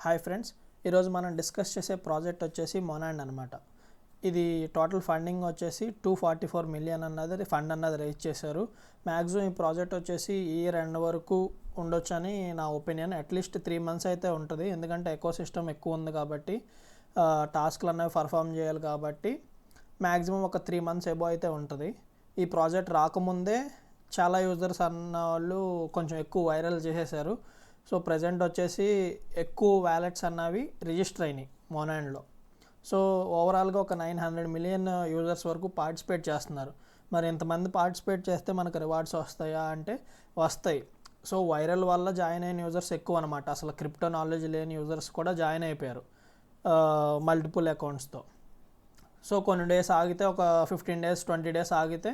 Hi friends, ఈరోజు మనం discuss చేసే ప్రాజెక్ట్ వచ్చేసి మొనాండ్ అనమాట. ఇది టోటల్ ఫండింగ్ వచ్చేసి 244 మిలియన్ అన్నది ఫండ్ అన్నది రేజ్ చేశారు. మ్యాక్సిమం ఈ ప్రాజెక్ట్ వచ్చేసి ఈ ఇయర్ ఎండ్ వరకు ఉండొచ్చు అని నా ఒపీనియన్. అట్లీస్ట్ 3 months అయితే ఉంటుంది, ఎందుకంటే ఎకో సిస్టమ్ ఎక్కువ ఉంది కాబట్టి టాస్క్లు అనేవి పర్ఫామ్ చేయాలి కాబట్టి మ్యాక్సిమం ఒక 3 months ఎబో అయితే ఉంటుంది. ఈ ప్రాజెక్ట్ రాకముందే చాలా యూజర్స్ అన్న వాళ్ళు కొంచెం ఎక్కువ వైరల్ చేసేసారు. సో ప్రజెంట్ వచ్చేసి ఎక్కువ వ్యాలెట్స్ అన్నవి రిజిస్టర్ అయినాయి మొనాండ్లో. సో ఓవరాల్గా ఒక 900 మిలియన్ యూజర్స్ వరకు పార్టిసిపేట్ చేస్తున్నారు. మరి ఇంతమంది పార్టిసిపేట్ చేస్తే మనకు రివార్డ్స్ వస్తాయా అంటే వస్తాయి. సో వైరల్ వల్ల జాయిన్ అయిన యూజర్స్ ఎక్కువ అనమాట. అసలు క్రిప్టో నాలెడ్జ్ లేని యూజర్స్ కూడా జాయిన్ అయిపోయారు మల్టిపుల్ అకౌంట్స్తో. సో కొన్ని డేస్ ఆగితే, ఒక 15 days 20 days ఆగితే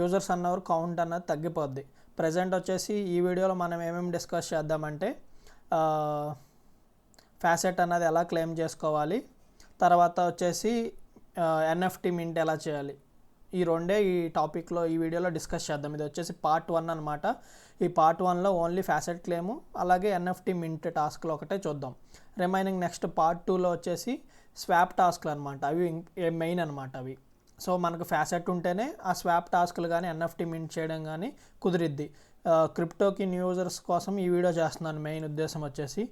యూజర్స్ అన్నవారు కౌంట్ అన్నది తగ్గిపోద్ది. ప్రజెంట్ వచ్చేసి ఈ వీడియోలో మనం ఏమేమి డిస్కస్ చేద్దామంటే ఫ్యాసెట్ అన్నది ఎలా క్లెయిమ్ చేసుకోవాలి, తర్వాత వచ్చేసి ఎన్ఎఫ్టీ మింట్ ఎలా చేయాలి, ఈ రెండే ఈ టాపిక్లో ఈ వీడియోలో డిస్కస్ చేద్దాం. ఇది వచ్చేసి పార్ట్ 1 అనమాట. ఈ పార్ట్ 1లో ఓన్లీ ఫ్యాసెట్ క్లెయిము అలాగే ఎన్ఎఫ్టీ మింట్ టాస్క్లు ఒకటే చూద్దాం. రిమైనింగ్ నెక్స్ట్ పార్ట్ 2లో వచ్చేసి స్వాప్ టాస్క్లు అనమాట. అవి మెయిన్ అనమాట అవి. సో మనకు ఫ్యాసెట్ ఉంటేనే ఆ స్వాప్ టాస్క్లు కానీ ఎన్ఎఫ్టీ మింట్ చేయడం కానీ కుదిరిద్ది. క్రిప్టోకి న్యూ యూజర్స్ కోసం ఈ వీడియో చేస్తున్నాను. మెయిన్ ఉద్దేశం వచ్చేసి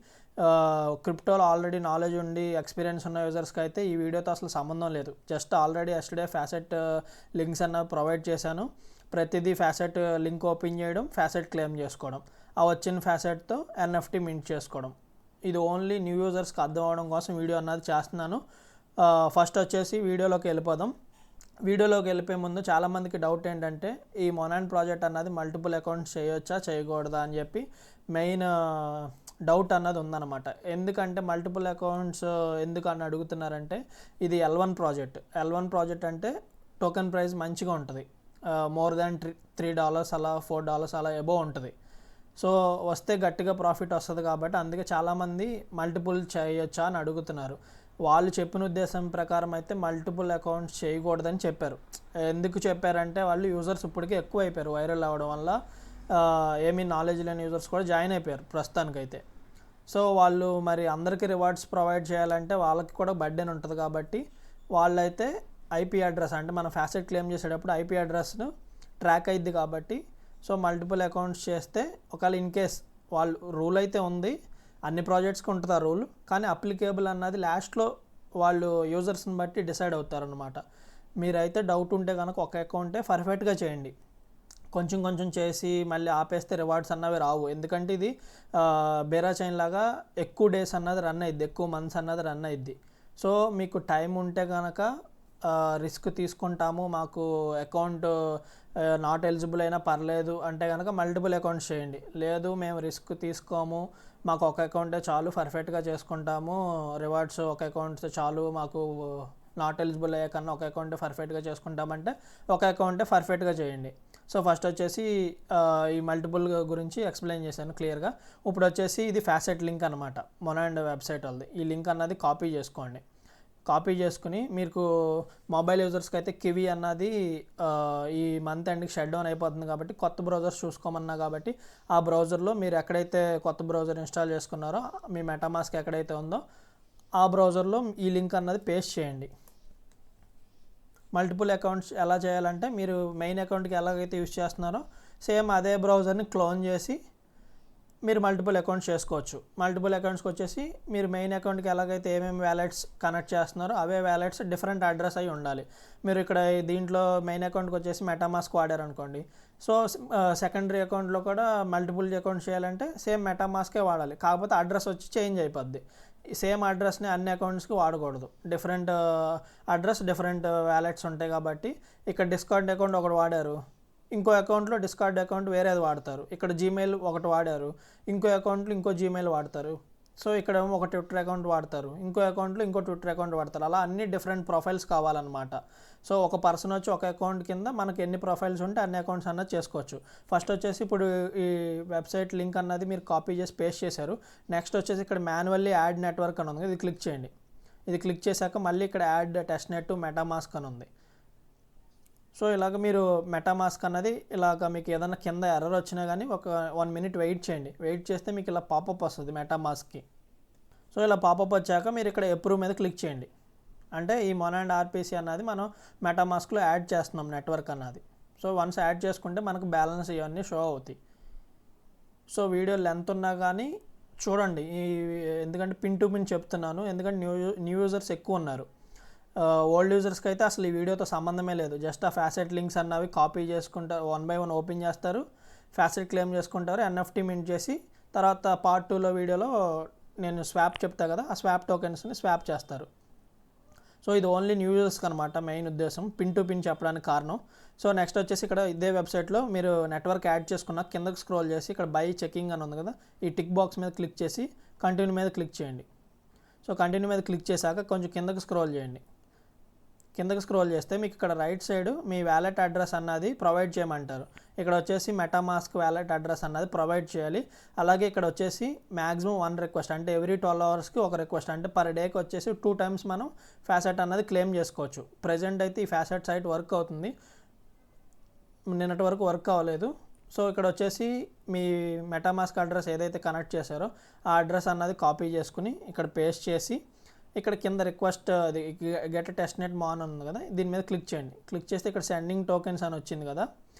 క్రిప్టోలో ఆల్రెడీ నాలెడ్జ్ ఉండి ఎక్స్పీరియన్స్ ఉన్న యూజర్స్కి అయితే ఈ వీడియోతో అసలు సంబంధం లేదు. Just already yesterday facet links అన్నవి ప్రొవైడ్ చేశాను. ప్రతిదీ ఫ్యాసెట్ లింక్ ఓపెన్ చేయడం, ఫ్యాసెట్ క్లెయిమ్ చేసుకోవడం, ఆ వచ్చిన ఫ్యాసెట్తో ఎన్ఎఫ్టీ మింట్ చేసుకోవడం. ఇది ఓన్లీ న్యూ యూజర్స్కి అర్థం అవడం కోసం వీడియో అన్నది చేస్తున్నాను. ఫస్ట్ వచ్చేసి వీడియోలోకి వెళ్ళిపోదాం. వీడియోలోకి వెళ్ళిపోయే ముందు చాలామందికి డౌట్ ఏంటంటే ఈ మొనాండ్ ప్రాజెక్ట్ అన్నది మల్టిపుల్ అకౌంట్స్ చేయొచ్చా చేయకూడదా అని చెప్పి మెయిన్ డౌట్ అన్నది ఉందన్నమాట. ఎందుకంటే మల్టిపుల్ అకౌంట్స్ ఎందుకు అని అడుగుతున్నారంటే ఇది L1 ప్రాజెక్ట్ అంటే టోకెన్ ప్రైస్ మంచిగా ఉంటుంది. మోర్ దాన్ $3 అలా $4 అలా ఎబో ఉంటుంది. సో వస్తే గట్టిగా ప్రాఫిట్ వస్తుంది కాబట్టి అందుకే చాలామంది మల్టిపుల్ చేయొచ్చా అని అడుగుతున్నారు. వాళ్ళు చెప్పిన ఉద్దేశం ప్రకారం అయితే మల్టిపుల్ అకౌంట్స్ చేయకూడదని చెప్పారు. ఎందుకు చెప్పారంటే వాళ్ళు యూజర్స్ ఇప్పటికీ ఎక్కువ అయిపోయారు. వైరల్ అవ్వడం వల్ల ఏమీ నాలెడ్జ్ లేని యూజర్స్ కూడా జాయిన్ అయిపోయారు ప్రస్తుతానికైతే. సో వాళ్ళు మరి అందరికీ రివార్డ్స్ ప్రొవైడ్ చేయాలంటే వాళ్ళకి కూడా బర్డెన్ ఉంటుంది కాబట్టి వాళ్ళైతే ఐపీ అడ్రస్, అంటే మనం ఫ్యాసెట్ క్లెయిమ్ చేసేటప్పుడు ఐపీ అడ్రస్ను ట్రాక్ అయ్యిద్ది కాబట్టి సో మల్టిపుల్ అకౌంట్స్ చేస్తే ఒకవేళ ఇన్ కేస్ వాళ్ళు రూల్ అయితే ఉంది, అన్ని ప్రాజెక్ట్స్కి ఉంటుంది ఆ రూల్, కానీ అప్లికేబుల్ అన్నది లాస్ట్లో వాళ్ళు యూజర్స్ని బట్టి డిసైడ్ అవుతారనమాట. మీరైతే డౌట్ ఉంటే కనుక ఒక అకౌంటే పర్ఫెక్ట్గా చేయండి. కొంచెం కొంచెం చేసి మళ్ళీ ఆపేస్తే రివార్డ్స్ అన్నవి రావు. ఎందుకంటే ఇది బేరా చైన్ లాగా ఎక్కువ డేస్ అన్నది రన్ అయ్యిద్ది, ఎక్కువ మంత్స్ అన్నది రన్ అయ్యిద్ది. సో మీకు టైం ఉంటే కనుక రిస్క్ తీసుకుంటాము, మాకు అకౌంట్ నాట్ ఎలిజిబుల్ అయినా పర్లేదు అంటే కనుక మల్టిపుల్ అకౌంట్స్ చేయండి. లేదు మేము రిస్క్ తీసుకోము, మాకు ఒక అకౌంటే చాలు, పర్ఫెక్ట్గా చేసుకుంటాము, రివార్డ్స్ ఒక అకౌంట్ చాలు, మాకు నాట్ ఎలిజిబుల్ అయ్యే కన్నా ఒక అకౌంటే పర్ఫెక్ట్గా చేసుకుంటామంటే ఒక అకౌంటే పర్ఫెక్ట్గా చేయండి. సో ఫస్ట్ వచ్చేసి ఈ మల్టిపుల్ గురించి ఎక్స్ప్లెయిన్ చేశాను క్లియర్గా. ఇప్పుడు వచ్చేసి ఇది ఫ్యాసెట్ లింక్ అనమాట, మొనాండ్ వెబ్సైట్ వాళ్ళది. ఈ లింక్ అన్నది కాపీ చేసుకోండి. కాపీ చేసుకుని మీకు మొబైల్ యూజర్స్కి అయితే కివి అన్నది ఈ మంత్ ఎండ్కి షట్ డౌన్ అయిపోతుంది కాబట్టి కొత్త బ్రౌజర్స్ చూసుకోమన్నా కాబట్టి ఆ బ్రౌజర్లో మీరు ఎక్కడైతే కొత్త బ్రౌజర్ ఇన్స్టాల్ చేసుకున్నారో మీ మెటామాస్క్ ఎక్కడైతే ఉందో ఆ బ్రౌజర్లో ఈ లింక్ అన్నది పేస్ట్ చేయండి. మల్టిపుల్ అకౌంట్స్ ఎలా చేయాలంటే మీరు మెయిన్ అకౌంట్కి ఎలాగైతే యూజ్ చేస్తున్నారో సేమ్ అదే బ్రౌజర్ని క్లోన్ చేసి మీరు మల్టిపుల్ అకౌంట్స్ చేసుకోవచ్చు. మల్టిపుల్ అకౌంట్స్కి వచ్చేసి మీరు మెయిన్ అకౌంట్కి ఎలాగైతే ఏమేమి వ్యాలెట్స్ కనెక్ట్ చేస్తున్నారో అవే వ్యాలెట్స్ డిఫరెంట్ అడ్రస్ అయి ఉండాలి. మీరు ఇక్కడ దీంట్లో మెయిన్ అకౌంట్కి వచ్చేసి మెటామాస్క్ వాడారనుకోండి, సో సెకండరీ అకౌంట్లో కూడా మల్టిపుల్ అకౌంట్స్ చేయాలంటే సేమ్ మెటామాస్కే వాడాలి, కాకపోతే అడ్రస్ వచ్చి చేంజ్ అయిపోద్ది. సేమ్ అడ్రస్ని అన్ని అకౌంట్స్కి వాడకూడదు. డిఫరెంట్ అడ్రస్ డిఫరెంట్ వ్యాలెట్స్ ఉంటాయి కాబట్టి ఇక్కడ డిస్కార్డ్ అకౌంట్ ఒకటి వాడారు, ఇంకో అకౌంట్లో డిస్కార్డ్ అకౌంట్ వేరేది వాడతారు. ఇక్కడ జీమెయిల్ ఒకటి వాడారు, ఇంకో అకౌంట్లో ఇంకో జీమెయిల్ వాడతారు. సో ఇక్కడ ఒక ట్విట్టర్ అకౌంట్ వాడతారు, ఇంకో అకౌంట్లో ఇంకో ట్విట్టర్ అకౌంట్ వాడతారు. అలా అన్ని డిఫరెంట్ ప్రొఫైల్స్ కావాలన్నమాట. సో ఒక పర్సన్ వచ్చి ఒక అకౌంట్ కింద మనకి ఎన్ని ప్రొఫైల్స్ ఉంటే అన్ని అకౌంట్స్ అన్నది చేసుకోవచ్చు. ఫస్ట్ వచ్చేసి ఇప్పుడు ఈ వెబ్సైట్ లింక్ అన్నది మీరు కాపీ చేసి పేస్ట్ చేశారు. నెక్స్ట్ వచ్చేసి ఇక్కడ మాన్యువల్లీ యాడ్ నెట్వర్క్ అని ఉంది, ఇది క్లిక్ చేయండి. ఇది క్లిక్ చేశాక మళ్ళీ ఇక్కడ యాడ్ టెస్ట్ నెట్ మెటామాస్క్ అని ఉంది. సో ఇలాగ మీరు మెటామాస్క్ అన్నది ఇలాగ మీకు ఏదైనా కింద ఎర్రర్ వచ్చినా కానీ ఒక 1 minute వెయిట్ చేయండి. వెయిట్ చేస్తే మీకు ఇలా పాపప్ వస్తుంది మెటామాస్క్కి. సో ఇలా పాపప్ వచ్చాక మీరు ఇక్కడ అప్రూవ్ మీద క్లిక్ చేయండి. అంటే ఈ మొనాండ్ ఆర్పిసి అన్నది మనం మెటామాస్క్లో యాడ్ చేస్తున్నాం నెట్వర్క్ అన్నది. సో వన్స్ యాడ్ చేసుకుంటే మనకు బ్యాలెన్స్ ఇవన్నీ షో అవుతాయి. సో వీడియో లెంత్ ఉన్నా కానీ చూడండి, ఎందుకంటే పిన్ టు పిన్ చెప్తున్నాను, ఎందుకంటే న్యూ యూజర్స్ ఎక్కువ ఉన్నారు. ఓల్డ్ యూజర్స్కి అయితే అసలు ఈ వీడియోతో సంబంధమే లేదు. జస్ట్ ఆ ఫ్యాసెట్ లింక్స్ అన్నవి కాపీ చేసుకుంటారు, 1 by 1 ఓపెన్ చేస్తారు, ఫ్యాసెట్ క్లెయిమ్ చేసుకుంటారు, ఎన్ఎఫ్టీ మింట్ చేసి తర్వాత పార్ట్ 2లో వీడియోలో నేను స్వాప్ చెప్తా కదా, ఆ స్వాప్ టోకెన్స్ని స్వాప్ చేస్తారు. సో ఇది ఓన్లీ న్యూ యూజర్స్కి అనమాట మెయిన్ ఉద్దేశం, పిన్ టు పిన్ చెప్పడానికి కారణం. సో నెక్స్ట్ వచ్చేసి ఇక్కడ ఇదే వెబ్సైట్లో మీరు నెట్వర్క్ యాడ్ చేసుకున్న కిందకి స్క్రోల్ చేసి ఇక్కడ బై చెకింగ్ అని ఉంది కదా, ఈ టిక్ బాక్స్ మీద క్లిక్ చేసి కంటిన్యూ మీద క్లిక్ చేయండి. సో కంటిన్యూ మీద క్లిక్ చేశాక కొంచెం కిందకి స్క్రోల్ చేయండి. కిందకి స్క్రోల్ చేస్తే మీకు ఇక్కడ రైట్ సైడ్ మీ వ్యాలెట్ అడ్రస్ అన్నది ప్రొవైడ్ చేయమంటారు. ఇక్కడ వచ్చేసి మెటామాస్క్ వ్యాలెట్ అడ్రస్ అన్నది ప్రొవైడ్ చేయాలి. అలాగే ఇక్కడ వచ్చేసి మ్యాక్సిమం 1 రిక్వెస్ట్, అంటే ఎవ్రీ 12 అవర్స్కి ఒక రిక్వెస్ట్, అంటే పర్ డేకి వచ్చేసి 2 times మనం ఫ్యాసెట్ అన్నది క్లెయిమ్ చేసుకోవచ్చు. ప్రజెంట్ అయితే ఈ ఫ్యాసెట్ సైట్ వర్క్ అవుతుంది, నిన్నటి వరకు వర్క్ అవ్వలేదు. సో ఇక్కడ వచ్చేసి మీ మెటామాస్క్ అడ్రస్ ఏదైతే కనెక్ట్ చేశారో ఆ అడ్రస్ అన్నది కాపీ చేసుకుని ఇక్కడ పేస్ట్ చేసి ఇక్కడ కింద రిక్వెస్ట్ అది గెట్ టెస్ట్ నెట్ మాన్ ఉంది కదా, దీని మీద క్లిక్ చేయండి. క్లిక్ చేస్తే ఇక్కడ సెండింగ్ టోకెన్స్ అని వచ్చింది కదా,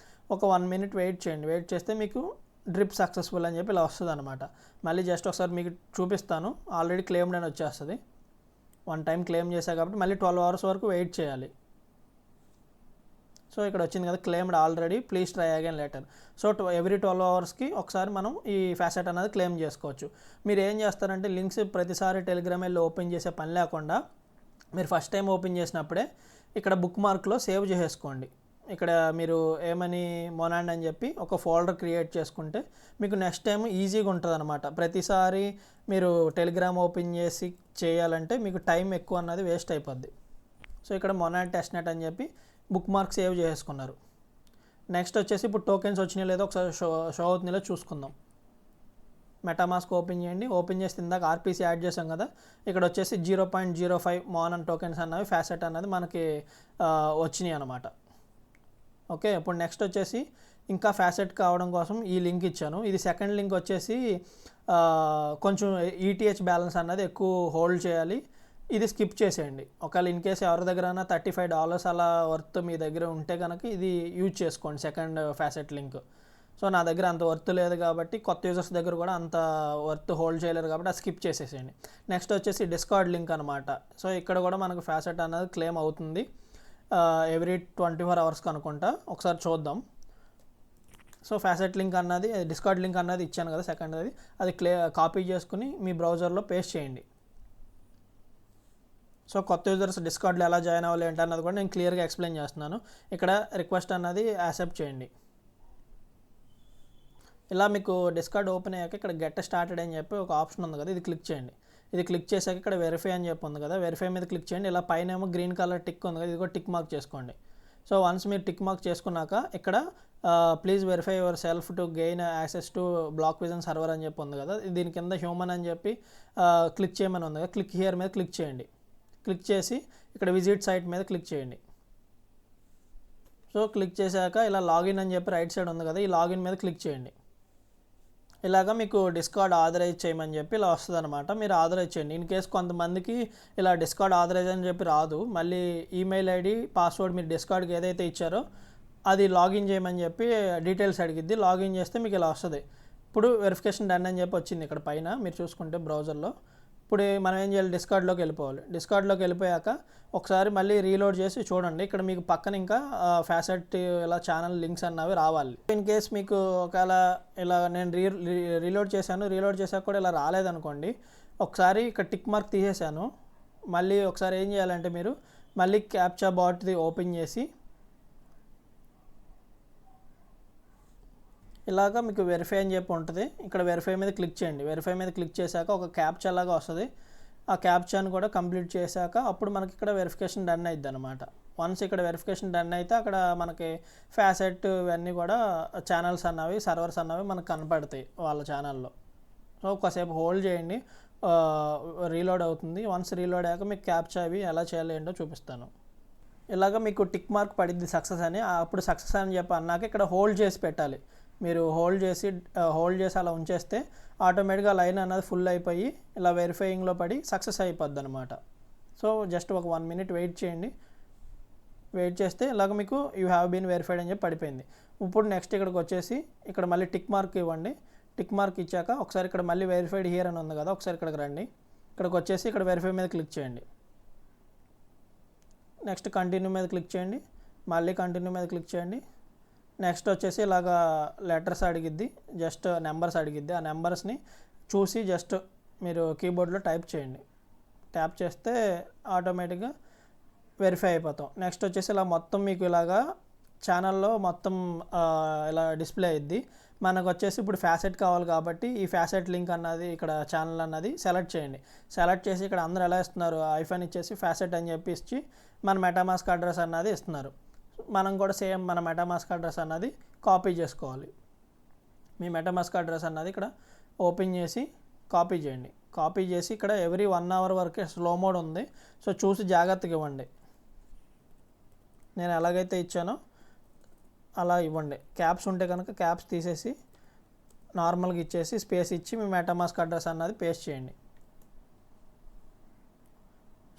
ఒక 1 minute వెయిట్ చేయండి. వెయిట్ చేస్తే మీకు డ్రిప్ సక్సెస్ఫుల్ అని చెప్పి ఇలా వస్తుంది అనమాట. మళ్ళీ జస్ట్ ఒకసారి మీకు చూపిస్తాను, ఆల్రెడీ క్లెయిమ్డ్ అని వచ్చేస్తుంది. 1 time క్లెయిమ్ చేశా కాబట్టి మళ్ళీ 12 hours వరకు వెయిట్ చేయాలి. సో ఇక్కడ వచ్చింది కదా, claimed already, please try again later. So every 12 అవర్స్కి ఒకసారి మనం ఈ ఫ్యాసెట్ అనేది క్లెయిమ్ చేసుకోవచ్చు. మీరు ఏం చేస్తారంటే లింక్స్ ప్రతిసారి టెలిగ్రామ్ వెళ్ళి ఓపెన్ చేసే పని లేకుండా మీరు ఫస్ట్ టైం ఓపెన్ చేసినప్పుడే ఇక్కడ బుక్ మార్క్లో సేవ్ చేసేసుకోండి. ఇక్కడ మీరు ఏమని మొనాండ్ అని చెప్పి ఒక ఫోల్డర్ క్రియేట్ చేసుకుంటే మీకు నెక్స్ట్ టైం ఈజీగా ఉంటుంది అనమాట. ప్రతిసారి మీరు టెలిగ్రామ్ ఓపెన్ చేసి చేయాలంటే మీకు టైం ఎక్కువ అన్నది వేస్ట్ అయిపోద్ది. సో ఇక్కడ మొనాండ్ టెస్ట్ నెట్ అని చెప్పి బుక్ మార్క్ సేవ్ చేసుకున్నారు. నెక్స్ట్ వచ్చేసి ఇప్పుడు టోకెన్స్ వచ్చినాయో లేదో ఒకసారి షో అవుతుందో చూసుకుందాం. మెటామాస్క్ ఓపెన్ చేయండి. ఓపెన్ చేస్తే ఇందాక ఆర్పిసి యాడ్ చేసాం కదా, ఇక్కడ వచ్చేసి 0.05 మాన్ టోకెన్స్ అన్నవి ఫ్యాసెట్ అన్నది మనకి వచ్చినాయి అనమాట. ఓకే, ఇప్పుడు నెక్స్ట్ వచ్చేసి ఇంకా ఫ్యాసెట్ కావడం కోసం ఈ లింక్ ఇచ్చాను. ఇది సెకండ్ లింక్ వచ్చేసి కొంచెం ఈటీహెచ్ బ్యాలెన్స్ అన్నది ఎక్కువ హోల్డ్ చేయాలి, ఇది స్కిప్ చేసేయండి. ఒకవేళ ఇన్ కేసు ఎవరి దగ్గర $35 అలా వర్త్ మీ దగ్గర ఉంటే కనుక ఇది యూజ్ చేసుకోండి సెకండ్ ఫ్యాసెట్ లింక్. సో నా దగ్గర అంత వర్త్ లేదు కాబట్టి కొత్త యూజర్స్ దగ్గర కూడా అంత వర్త్ హోల్డ్ చేయలేరు కాబట్టి అది స్కిప్ చేసేసేయండి. నెక్స్ట్ వచ్చేసి డిస్కార్డ్ లింక్ అనమాట. సో ఇక్కడ కూడా మనకు ఫ్యాసెట్ అన్నది క్లెయిమ్ అవుతుంది ఎవ్రీ 24 అవర్స్కి అనుకుంటా, ఒకసారి చూద్దాం. సో ఫ్యాసెట్ లింక్ అన్నది, డిస్కార్డ్ లింక్ అన్నది ఇచ్చాను కదా సెకండ్, అది కాపీ చేసుకుని మీ బ్రౌజర్లో పేస్ట్ చేయండి. సో కొత్త యూజర్స్ డిస్కార్డ్లో ఎలా జాయిన్ అవ్వాలి ఏంటి అన్నది కూడా నేను క్లియర్గా ఎక్స్ప్లెయిన్ చేస్తున్నాను. ఇక్కడ రిక్వెస్ట్ అన్నది యాక్సెప్ట్ చేయండి. ఇలా మీకు డిస్కార్డ్ ఓపెన్ అయ్యాక ఇక్కడ గెట్ స్టార్టెడ్ అని చెప్పి ఒక ఆప్షన్ ఉంది కదా, ఇది క్లిక్ చేయండి. ఇది క్లిక్ చేశాక ఇక్కడ వెరిఫై అని చెప్పి ఉంది కదా, వెరిఫై మీద క్లిక్ చేయండి. ఇలా పైన ఏమో గ్రీన్ కలర్ టిక్ ఉంది కదా, ఇది కూడా టిక్ మార్క్ చేసుకోండి. సో వన్స్ మీరు టిక్ మార్క్ చేసుకున్నాక ఇక్కడ please verify yourself to gain access to block vision server అని చెప్పి ఉంది కదా, దీని కింద హ్యూమన్ అని చెప్పి క్లిక్ చేయమని ఉంది కదా, క్లిక్ హియర్ మీద క్లిక్ చేయండి. క్లిక్ చేసి ఇక్కడ విజిట్ సైట్ మీద క్లిక్ చేయండి. సో క్లిక్ చేశాక ఇలా లాగిన్ అని చెప్పి రైట్ సైడ్ ఉంది కదా, ఈ లాగిన్ మీద క్లిక్ చేయండి. ఇలాగ మీకు డిస్కార్డ్ ఆథరైజ్ చేయమని చెప్పి ఇలా వస్తుంది అనమాట. మీరు ఆథరైజ్ చేయండి. ఇన్ కేసు కొంతమందికి ఇలా డిస్కార్డ్ ఆథరైజ్ అని చెప్పి రాదు, మళ్ళీ ఈమెయిల్ ఐడి పాస్వర్డ్ మీరు డిస్కార్డ్కి ఏదైతే ఇచ్చారో అది లాగిన్ చేయమని చెప్పి డీటెయిల్స్ అడిగిద్ది. లాగిన్ చేస్తే మీకు ఇలా వస్తుంది. ఇప్పుడు వెరిఫికేషన్ డన్ అని చెప్పి వచ్చింది ఇక్కడ పైన మీరు చూసుకుంటే బ్రౌజర్లో. ఇప్పుడు మనం ఏం చేయాలి, డిస్కార్డ్లోకి వెళ్ళిపోవాలి. డిస్కార్డ్లోకి వెళ్ళిపోయాక ఒకసారి మళ్ళీ రీలోడ్ చేసి చూడండి, ఇక్కడ మీకు పక్కన ఇంకా ఫ్యాసెట్ ఇలా ఛానల్ లింక్స్ అన్నవి రావాలి. ఇన్ కేస్ మీకు ఒకవేళ ఇలా నేను రీలోడ్ చేశాను, రీలోడ్ చేశాక కూడా ఇలా రాలేదనుకోండి, ఒకసారి ఇక్కడ టిక్ మార్క్ తీసేసాను. మళ్ళీ ఒకసారి ఏం చేయాలంటే మీరు మళ్ళీ క్యాప్చా బాట్ది ఓపెన్ చేసి ఇలాగ మీకు వెరిఫై అని చెప్పి ఉంటుంది, ఇక్కడ వెరిఫై మీద క్లిక్ చేయండి. వెరిఫై మీద క్లిక్ చేశాక ఒక క్యాప్చా లాగా వస్తుంది, ఆ క్యాప్చాను కూడా కంప్లీట్ చేశాక అప్పుడు మనకి ఇక్కడ వెరిఫికేషన్ డన్ అయిద్ది అనమాట. వన్స్ ఇక్కడ వెరిఫికేషన్ డన్ అయితే అక్కడ మనకి ఫ్యాసెట్ ఇవన్నీ కూడా ఛానల్స్ అన్నవి సర్వర్స్ అన్నవి మనకు కనపడతాయి వాళ్ళ ఛానల్లో. సో ఒకసేపు హోల్డ్ చేయండి, రీలోడ్ అవుతుంది. వన్స్ రీలోడ్ అయ్యాక మీకు క్యాప్చా అవి ఎలా చేయాలి ఏంటో చూపిస్తాను. ఇలాగ మీకు టిక్ మార్క్ పడిద్ది సక్సెస్ అని, అప్పుడు సక్సెస్ అని చెప్పి అన్నాక ఇక్కడ హోల్డ్ చేసి పెట్టాలి. మీరు హోల్డ్ చేసి అలా ఉంచేస్తే ఆటోమేటిక్గా లైన్ అన్నది ఫుల్ అయిపోయి ఇలా వెరిఫైయింగ్లో పడి సక్సెస్ అయిపోద్ది అనమాట. సో జస్ట్ ఒక 1 minute వెయిట్ చేయండి. వెయిట్ చేస్తే ఇలాగ మీకు యూ హ్యావ్ బీన్ వెరిఫైడ్ అని చెప్పి పడిపోయింది. ఇప్పుడు నెక్స్ట్ ఇక్కడికి వచ్చేసి ఇక్కడ మళ్ళీ టిక్ మార్క్ ఇవ్వండి. టిక్ మార్క్ ఇచ్చాక ఒకసారి ఇక్కడ మళ్ళీ వెరిఫైడ్ హియర్ అని ఉంది కదా, ఒకసారి ఇక్కడికి రండి. ఇక్కడికి వచ్చేసి ఇక్కడ వెరిఫై మీద క్లిక్ చేయండి. నెక్స్ట్ కంటిన్యూ మీద క్లిక్ చేయండి. మళ్ళీ కంటిన్యూ మీద క్లిక్ చేయండి. నెక్స్ట్ వచ్చేసి ఇలాగా లెటర్స్ అడిగిద్ది, జస్ట్ నెంబర్స్ అడిగిద్ది. ఆ నెంబర్స్ని చూసి జస్ట్ మీరు కీబోర్డ్లో టైప్ చేయండి. ట్యాప్ చేస్తే ఆటోమేటిక్గా వెరిఫై అయిపోతాం. నెక్స్ట్ వచ్చేసి ఇలా మొత్తం మీకు ఇలాగా ఛానల్లో మొత్తం ఇలా డిస్ప్లే అయ్యిద్ది. మనకు వచ్చేసి ఇప్పుడు ఫ్యాసెట్ కావాలి కాబట్టి ఈ ఫ్యాసెట్ లింక్ అన్నది ఇక్కడ ఛానల్ అన్నది సెలెక్ట్ చేయండి. సెలెక్ట్ చేసి ఇక్కడ అందరూ ఎలా ఇస్తున్నారు, ఐఫోన్ ఇచ్చేసి ఫ్యాసెట్ అని చెప్పి ఇచ్చి మన మెటామాస్క్ అడ్రస్ అన్నది ఇస్తున్నారు. మనం కూడా సేమ్ మన మెటామాస్క్ అడ్రస్ అన్నది కాపీ చేసుకోవాలి. మీ మెటామాస్క్ అడ్రస్ అన్నది ఇక్కడ ఓపెన్ చేసి కాపీ చేయండి. కాపీ చేసి ఇక్కడ ఎవ్రీ 1 hour వరకే స్లో మోడ్ ఉంది, సో చూసి జాగ్రత్తగా ఇవ్వండి. నేను ఎలాగైతే ఇచ్చానో అలా ఇవ్వండి. క్యాప్స్ ఉంటే కనుక క్యాప్స్ తీసేసి నార్మల్గా ఇచ్చేసి స్పేస్ ఇచ్చి మీ మెటామాస్క్ అడ్రస్ అన్నది పేస్ట్ చేయండి.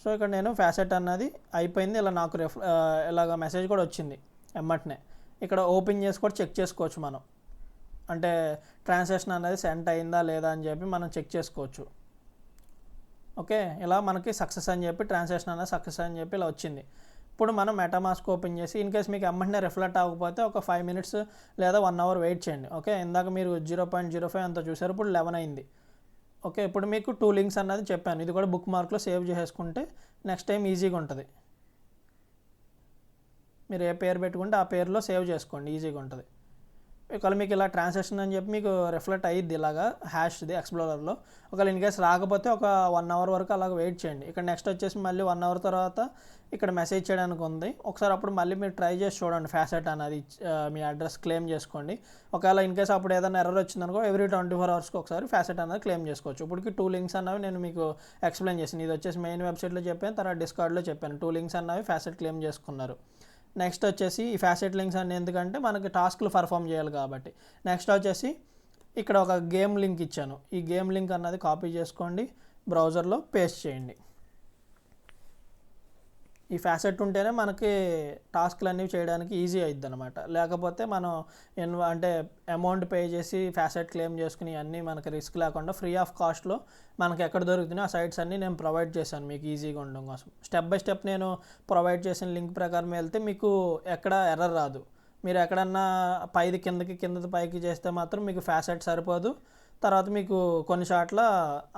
సో ఇక్కడ నేను ఫ్యాసెట్ అన్నది అయిపోయింది. ఇలా నాకు ఇలాగ మెసేజ్ కూడా వచ్చింది ఎమ్మటనే. ఇక్కడ ఓపెన్ చేసి కూడా చెక్ చేసుకోవచ్చు మనం, అంటే ట్రాన్సాక్షన్ అనేది సెండ్ అయిందా లేదా అని చెప్పి మనం చెక్ చేసుకోవచ్చు. ఓకే, ఇలా మనకి సక్సెస్ అని చెప్పి ట్రాన్సాక్షన్ అనేది సక్సెస్ అని చెప్పి ఇలా వచ్చింది. ఇప్పుడు మనం మెటామాస్క్ ఓపెన్ చేసి ఇన్ కేస్ మీకు ఎమ్మటనే రిఫ్లెక్ట్ అవ్వకపోతే ఒక 5 minutes లేదా 1 hour వెయిట్ చేయండి. ఓకే, ఇందాక మీరు 0.05 అంత చూసారు, ఇప్పుడు 11 అయింది. ఓకే, ఇప్పుడు మీకు 2 links అన్నది చెప్పాను. ఇది కూడా బుక్ మార్క్లో సేవ్ చేసేసుకుంటే నెక్స్ట్ టైం ఈజీగా ఉంటుంది. మీరు ఏ పేరు పెట్టుకుంటే ఆ పేరులో సేవ్ చేసుకోండి, ఈజీగా ఉంటుంది. ఒకవేళ మీకు ఇలా ట్రాన్సాక్షన్ అని చెప్పి మీకు రిఫ్లెక్ట్ అయ్యిద్ది ఇలాగా హ్యాష్ది ఎక్స్ప్లోరర్లో. ఒకవేళ ఇన్ కేస్ రాకపోతే ఒక 1 hour వరకు అలాగ వెయిట్ చేయండి. ఇక్కడ నెక్స్ట్ వచ్చేసి మళ్ళీ 1 hour తర్వాత ఇక్కడ మెసేజ్ చేయడానికి ఉంది. ఒకసారి అప్పుడు మళ్ళీ మీరు ట్రై చేసి చూడండి, ఫ్యాసెట్ అనేది మీ అడ్రస్ క్లెయిమ్ చేసుకోండి. ఒకవేళ ఇన్ కేస్ అప్పుడు ఏదైనా ఎర్రర్ వచ్చిందనుకో ఎవ్రీ 24 hours ఒకసారి ఫ్యాసెట్ అనేది క్లెయిమ్ చేసుకోవచ్చు. ఇప్పటికి 2 links అన్నవి నేను మీకు ఎక్స్ప్లెయిన్ చేసాను. ఇది వచ్చేసి మెయిన్ వెబ్సైట్లో చెప్పాను, తర్వాత డిస్కార్డ్లో చెప్పాను. 2 links అన్నవి ఫ్యాసెట్ క్లెయిమ్ చేసుకున్నారు. నెక్స్ట్ వచ్చేసి ఈ ఫ్యాసెట్ లింక్స్ అన్ని ఎందుకంటే మనకి టాస్క్లు పర్ఫామ్ చేయాలి కాబట్టి. నెక్స్ట్ వచ్చేసి ఇక్కడ ఒక గేమ్ లింక్ ఇచ్చాను. ఈ గేమ్ లింక్ అన్నది కాపీ చేసుకోండి, బ్రౌజర్లో పేస్ట్ చేయండి. ఈ ఫ్యాసెట్ ఉంటేనే మనకి టాస్క్లు అన్నీ చేయడానికి ఈజీ అవుతుంది అనమాట. లేకపోతే మనం అంటే అమౌంట్ పే చేసి ఫ్యాసెట్ క్లెయిమ్ చేసుకుని అన్నీ మనకి రిస్క్ లేకుండా ఫ్రీ ఆఫ్ కాస్ట్లో మనకి ఎక్కడ దొరుకుతున్నాయో ఆ సైట్స్ అన్నీ నేను ప్రొవైడ్ చేశాను మీకు ఈజీగా ఉండడం కోసం. స్టెప్ బై స్టెప్ నేను ప్రొవైడ్ చేసిన లింక్ ప్రకారం వెళ్తే మీకు ఎక్కడ ఎర్రర్ రాదు. మీరు ఎక్కడన్నా పైది కిందది పైకి చేస్తే మాత్రం మీకు ఫ్యాసెట్ సరిపోదు, తర్వాత మీకు కొన్ని చోట్ల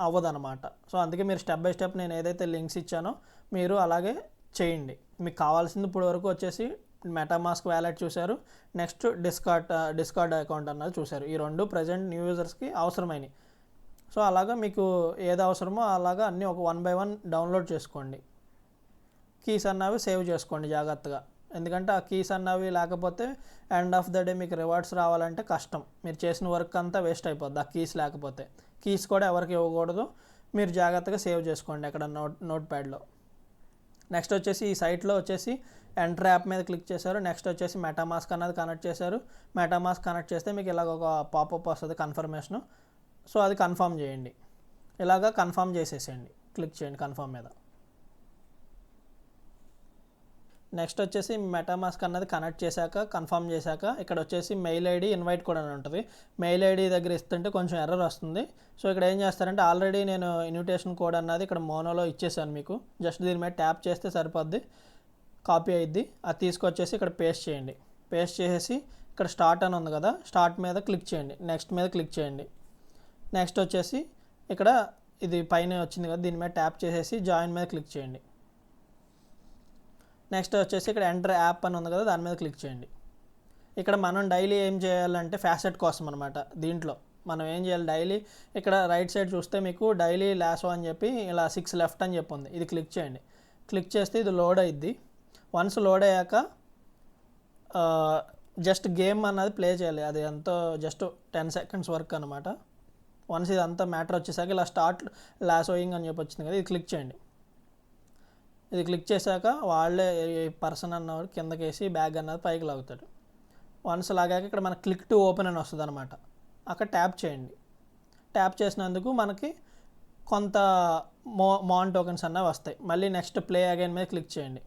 అవ్వదు అనమాట. సో అందుకే మీరు స్టెప్ బై స్టెప్ నేను ఏదైతే లింక్స్ ఇచ్చానో మీరు అలాగే చేయండి. మీకు కావాల్సింది ఇప్పుడు వరకు వచ్చేసి మెటామాస్క్ వ్యాలెట్ చూశారు, నెక్స్ట్ డిస్కార్డ్ అకౌంట్ అన్నది చూశారు. ఈ 2 ప్రజెంట్ న్యూ యూజర్స్కి అవసరమైనవి. సో అలాగా మీకు ఏది అవసరమో అలాగా అన్నీ ఒక 1 by 1 డౌన్లోడ్ చేసుకోండి. కీస్ అన్నవి సేవ్ చేసుకోండి జాగ్రత్తగా, ఎందుకంటే ఆ కీస్ అన్నవి లేకపోతే ఎండ్ ఆఫ్ ద డే మీకు రివార్డ్స్ రావాలంటే కష్టం. మీరు చేసిన వర్క్ అంతా వేస్ట్ అయిపోద్ది ఆ కీస్ లేకపోతే. కీస్ కూడా ఎవరికి ఇవ్వకూడదు, మీరు జాగ్రత్తగా సేవ్ చేసుకోండి అక్కడ నోట్ ప్యాడ్లో. నెక్స్ట్ వచ్చేసి ఈ సైట్లో వచ్చేసి ఎంటర్ యాప్ మీద క్లిక్ చేశారు. నెక్స్ట్ వచ్చేసి మెటామాస్క్ అన్నది కనెక్ట్ చేశారు. మెటామాస్క్ కనెక్ట్ చేస్తే మీకు ఇలాగ ఒక పాపప్ వస్తుంది కన్ఫర్మేషను. సో అది కన్ఫర్మ్ చేయండి. ఇలాగా కన్ఫర్మ్ చేసేసేయండి, క్లిక్ చేయండి కన్ఫర్మ్ మీద. నెక్స్ట్ వచ్చేసి మెటామాస్క్ అన్నది కనెక్ట్ చేశాక కన్ఫర్మ్ చేశాక ఇక్కడ వచ్చేసి మెయిల్ ఐడి ఇన్వైట్ కూడా అని ఉంటుంది. మెయిల్ ఐడి దగ్గర ఇస్తుంటే కొంచెం ఎర్రర్ వస్తుంది. సో ఇక్కడ ఏం చేస్తారంటే ఆల్రెడీ నేను ఇన్విటేషన్ కోడ్ అన్నది ఇక్కడ మోనోలో ఇచ్చేసాను మీకు. జస్ట్ దీని మీద ట్యాప్ చేస్తే సరిపోద్ది, కాపీ అయ్యిద్ది. అది తీసుకొచ్చేసి ఇక్కడ పేస్ట్ చేయండి. పేస్ట్ చేసేసి ఇక్కడ స్టార్ట్ అని ఉంది కదా, స్టార్ట్ మీద క్లిక్ చేయండి, నెక్స్ట్ మీద క్లిక్ చేయండి. నెక్స్ట్ వచ్చేసి ఇక్కడ ఇది పైన వచ్చింది కదా, దీని మీద ట్యాప్ చేసేసి జాయిన్ మీద క్లిక్ చేయండి. నెక్స్ట్ వచ్చేసి ఇక్కడ ఎంటర్ యాప్ అని ఉంది కదా, దాని మీద క్లిక్ చేయండి. ఇక్కడ మనం డైలీ ఏం చేయాలంటే ఫ్యాసెట్ కోసం అనమాట. దీంట్లో మనం ఏం చేయాలి, డైలీ ఇక్కడ రైట్ సైడ్ చూస్తే మీకు డైలీ లాసో అని చెప్పి ఇలా 6 లెఫ్ట్ అని చెప్పి ఉంది. ఇది క్లిక్ చేయండి. క్లిక్ చేస్తే ఇది లోడ్ అయ్యిద్ది. వన్స్ లోడ్ అయ్యాక జస్ట్ గేమ్ అన్నది ప్లే చేయాలి. అది ఎంతో జస్ట్ 10 seconds వర్క్ అనమాట. వన్స్ ఇది అంతా మ్యాటర్ వచ్చేసాక ఇలా స్టార్ట్ లాసోయింగ్ అని చెప్పి వచ్చింది కదా, ఇది క్లిక్ చేయండి. ఇది క్లిక్ చేశాక వాళ్ళే పర్సన్ అన్నవాడు కిందకేసి బ్యాగ్ అన్నది పైకి లాగుతాడు. వన్స్ లాగాక ఇక్కడ మనకి క్లిక్ టు ఓపెన్ అని వస్తుంది అనమాట. అక్కడ ట్యాప్ చేయండి. ట్యాప్ చేసినందుకు మనకి కొంత మాన్ టోకెన్స్ అన్నవి వస్తాయి. మళ్ళీ నెక్స్ట్ ప్లే అగైన్ మీద క్లిక్ చేయండి.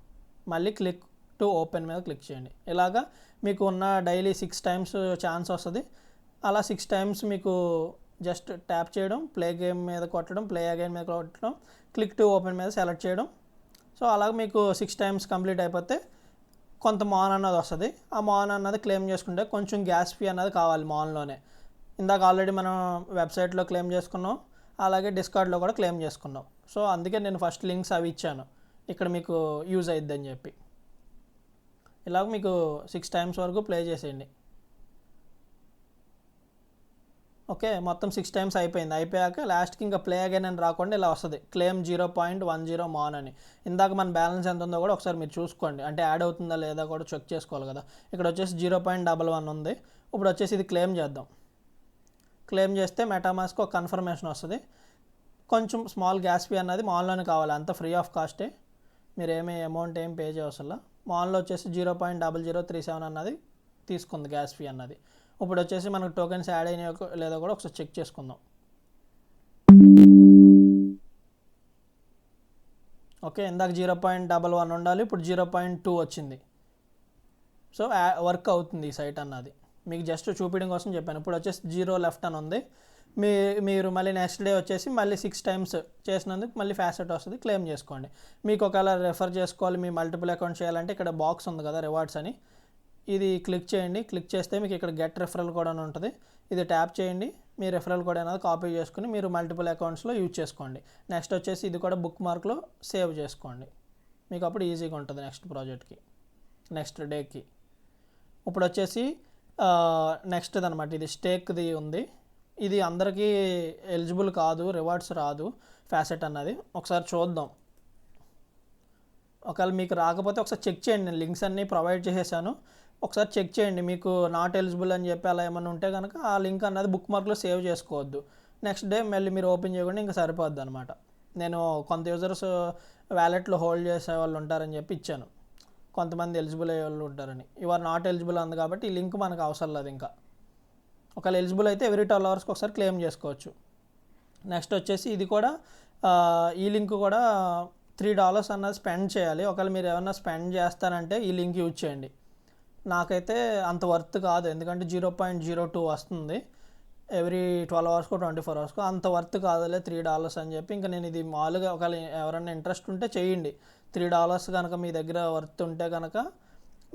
మళ్ళీ క్లిక్ టు ఓపెన్ మీద క్లిక్ చేయండి. ఇలాగా మీకు ఉన్న డైలీ 6 టైమ్స్ ఛాన్స్ వస్తుంది. అలా 6 టైమ్స్ మీకు జస్ట్ ట్యాప్ చేయడం, ప్లే గేమ్ మీద కొట్టడం, ప్లే అగైన్ మీద కొట్టడం, క్లిక్ టు ఓపెన్ మీద సెలెక్ట్ చేయడం. సో అలాగే మీకు 6 టైమ్స్ కంప్లీట్ అయిపోతే కొంత మాన్ అన్నది వస్తుంది. ఆ మాన్ అన్నది క్లెయిమ్ చేసుకుంటే కొంచెం గ్యాస్ ఫీ అన్నది కావాలి మాన్లోనే. ఇందాక ఆల్రెడీ మనం వెబ్సైట్లో క్లెయిమ్ చేసుకున్నాం, అలాగే డిస్కార్డ్లో కూడా క్లెయిమ్ చేసుకున్నాం. సో అందుకే నేను ఫస్ట్ లింక్స్ అవి ఇచ్చాను, ఇక్కడ మీకు యూజ్ అయిద్దని చెప్పి. ఇలాగ మీకు 6 టైమ్స్ వరకు ప్లే చేసేయండి. ఓకే, మొత్తం 6 టైమ్స్ అయిపోయింది. అయిపోయాక లాస్ట్కి ఇంకా ప్లే అగైన్ అని రాకుండా ఇలా వస్తుంది, క్లెయిమ్ 0.10 మాన్ అని. ఇందాక మన బ్యాలెన్స్ ఎంత ఉందో కూడా ఒకసారి మీరు చూసుకోండి, అంటే యాడ్ అవుతుందా లేదా కూడా చెక్ చేసుకోవాలి కదా. ఇక్కడ వచ్చేసి 0.11 ఉంది. ఇప్పుడు వచ్చేసి ఇది క్లెయిమ్ చేద్దాం. క్లెయిమ్ చేస్తే మెటామాస్క్ ఒక కన్ఫర్మేషన్ వస్తుంది. కొంచెం స్మాల్ గ్యాస్ ఫీ అన్నది మాన్లోనే కావాలి, అంత ఫ్రీ ఆఫ్ కాస్టే, మీరు ఏమీ అమౌంట్ ఏం పే చేయవసరం. మాన్లో వచ్చేసి 0.0037 అన్నది తీసుకుంది గ్యాస్ ఫీ అన్నది. ఇప్పుడు వచ్చేసి మనకు టోకెన్స్ యాడ్ అయినాయో లేదో కూడా ఒకసారి చెక్ చేసుకుందాం. ఓకే, ఇందాక 0.11 ఉండాలి, ఇప్పుడు 0.2 వచ్చింది. సో వర్క్ అవుతుంది ఈ సైట్ అన్నది. మీకు జస్ట్ చూపించడం కోసం చెప్పాను. ఇప్పుడు వచ్చేసి 0 లెఫ్ట్ అని ఉంది. మీరు మళ్ళీ నెక్స్ట్ డే వచ్చేసి మళ్ళీ 6 టైమ్స్ చేసినందుకు మళ్ళీ ఫ్యాసెట్ వస్తుంది, క్లెయిమ్ చేసుకోండి. మీకు ఒకవేళ రెఫర్ చేసుకోవాలి, మీ మల్టిపుల్ అకౌంట్ చేయాలంటే ఇక్కడ బాక్స్ ఉంది కదా రివార్డ్స్ అని, ఇది క్లిక్ చేయండి. క్లిక్ చేస్తే మీకు ఇక్కడ గెట్ రెఫరల్ కోడ్ అని ఉంటుంది. ఇది ట్యాప్ చేయండి. మీ రెఫరల్ కోడ్ అనేది కాపీ చేసుకుని మీరు మల్టిపుల్ అకౌంట్స్లో యూజ్ చేసుకోండి. నెక్స్ట్ వచ్చేసి ఇది కూడా బుక్ మార్క్లో సేవ్ చేసుకోండి. మీకు అప్పుడు ఈజీగా ఉంటుంది నెక్స్ట్ ప్రాజెక్ట్కి, నెక్స్ట్ డేకి. ఇప్పుడు వచ్చేసి నెక్స్ట్ది అనమాట, ఇది స్టేక్ది ఉంది. ఇది అందరికీ ఎలిజిబుల్ కాదు, రివార్డ్స్ రాదు ఫ్యాసెట్ అన్నది. ఒకసారి చూద్దాం. ఒకవేళ మీకు రాకపోతే ఒకసారి చెక్ చేయండి, నేను లింక్స్ అన్నీ ప్రొవైడ్ చేసేసాను. ఒకసారి చెక్ చేయండి, మీకు నాట్ ఎలిజిబుల్ అని చెప్పి అలా ఏమైనా ఉంటే కనుక ఆ లింక్ అన్నది బుక్ మార్క్లో సేవ్ చేసుకోవద్దు. నెక్స్ట్ డే మళ్ళీ మీరు ఓపెన్ చేయకుండా ఇంకా సరిపోద్ది అనమాట. నేను కొంత యూజర్స్ వ్యాలెట్లో హోల్డ్ చేసే వాళ్ళు ఉంటారని చెప్పి ఇచ్చాను, కొంతమంది ఎలిజిబుల్ అయ్యే వాళ్ళు ఉంటారని. ఇవాళ నాట్ ఎలిజిబుల్ అంది కాబట్టి ఈ లింక్ మనకు అవసరం లేదు. ఇంకా ఒకవేళ ఎలిజిబుల్ అయితే ఎవ్రీ 12 అవర్స్కి ఒకసారి క్లెయిమ్ చేసుకోవచ్చు. నెక్స్ట్ వచ్చేసి ఇది కూడా ఈ లింక్ కూడా $3 అన్నది స్పెండ్ చేయాలి. ఒకవేళ మీరు ఏమన్నా స్పెండ్ చేస్తారంటే ఈ లింక్ యూజ్ చేయండి. నాకైతే అంత వర్త్ కాదు, ఎందుకంటే 0.02 వస్తుంది ఎవ్రీ 12 అవర్స్కో 24 అవర్స్కో. అంత వర్త్ కాదులే $3 అని చెప్పి ఇంకా నేను ఇది మామూలుగా ఒకవేళ ఎవరైనా ఇంట్రెస్ట్ ఉంటే చేయండి. $3 కనుక మీ దగ్గర వర్త్ ఉంటే కనుక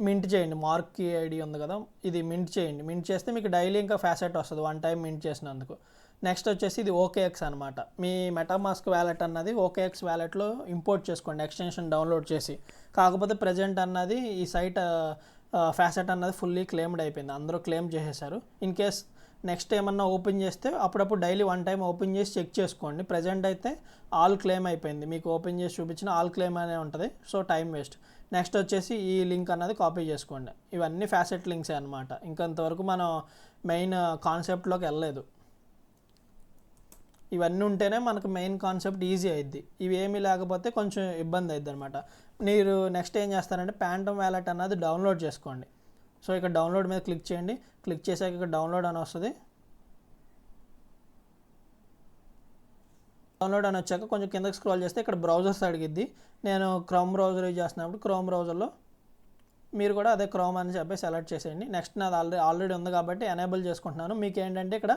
మింట్ చేయండి. మార్క్ ఐడి ఉంది కదా, ఇది మింట్ చేయండి. మింట్ చేస్తే మీకు డైలీ ఇంకా ఫ్యాసెట్ వస్తుంది 1 టైం మింట్ చేసినందుకు. నెక్స్ట్ వచ్చేసి ఇది OKX అనమాట. మీ మెటామాస్క్ వ్యాలెట్ అన్నది OKX వ్యాలెట్లో ఇంపోర్ట్ చేసుకోండి, ఎక్స్టెన్షన్ డౌన్లోడ్ చేసి. కాకపోతే ప్రజెంట్ అన్నది ఈ సైట్ ఫ్యాసెట్ అన్నది ఫుల్లీ క్లెయిమ్డ్ అయిపోయింది, అందరూ క్లెయిమ్ చేసేసారు. ఇన్ కేస్ నెక్స్ట్ ఏమన్నా ఓపెన్ చేస్తే అప్పుడప్పుడు డైలీ 1 టైం ఓపెన్ చేసి చెక్ చేసుకోండి. ప్రజెంట్ అయితే ఆల్ క్లెయిమ్ అయిపోయింది, మీకు ఓపెన్ చేసి చూపించిన ఆల్ క్లెయిమ్ అనే ఉంటుంది. So time waste. నెక్స్ట్ వచ్చేసి ఈ లింక్ అన్నది కాపీ చేసుకోండి. ఇవన్నీ ఫ్యాసెట్ లింక్సే అనమాట. ఇంకంతవరకు మనం మెయిన్ కాన్సెప్ట్లోకి వెళ్ళలేదు. ఇవన్నీ ఉంటేనే మనకు మెయిన్ కాన్సెప్ట్ ఈజీ అయ్యిద్ది. ఇవి ఏమీ లేకపోతే కొంచెం ఇబ్బంది అవుద్ది అనమాట. మీరు నెక్స్ట్ ఏం చేస్తారంటే ప్యాంటమ్ వ్యాలెట్ అన్నది డౌన్లోడ్ చేసుకోండి. సో ఇక్కడ డౌన్లోడ్ మీద క్లిక్ చేయండి. క్లిక్ చేశాక ఇక్కడ డౌన్లోడ్ అని వస్తుంది. డౌన్లోడ్ అని వచ్చాక కొంచెం కిందకి స్క్రోల్ చేస్తే ఇక్కడ బ్రౌజర్స్ అడిగిద్ది. నేను క్రోమ్ బ్రౌజర్ యూజ్ చేస్తున్నప్పుడు క్రోమ్ బ్రౌజర్లో మీరు కూడా అదే క్రోమ్ అని చెప్పి సెలెక్ట్ చేసేయండి. నెక్స్ట్ నాది ఆల్రెడీ ఉంది కాబట్టి ఎనేబుల్ చేసుకుంటున్నాను. మీకు ఏంటంటే ఇక్కడ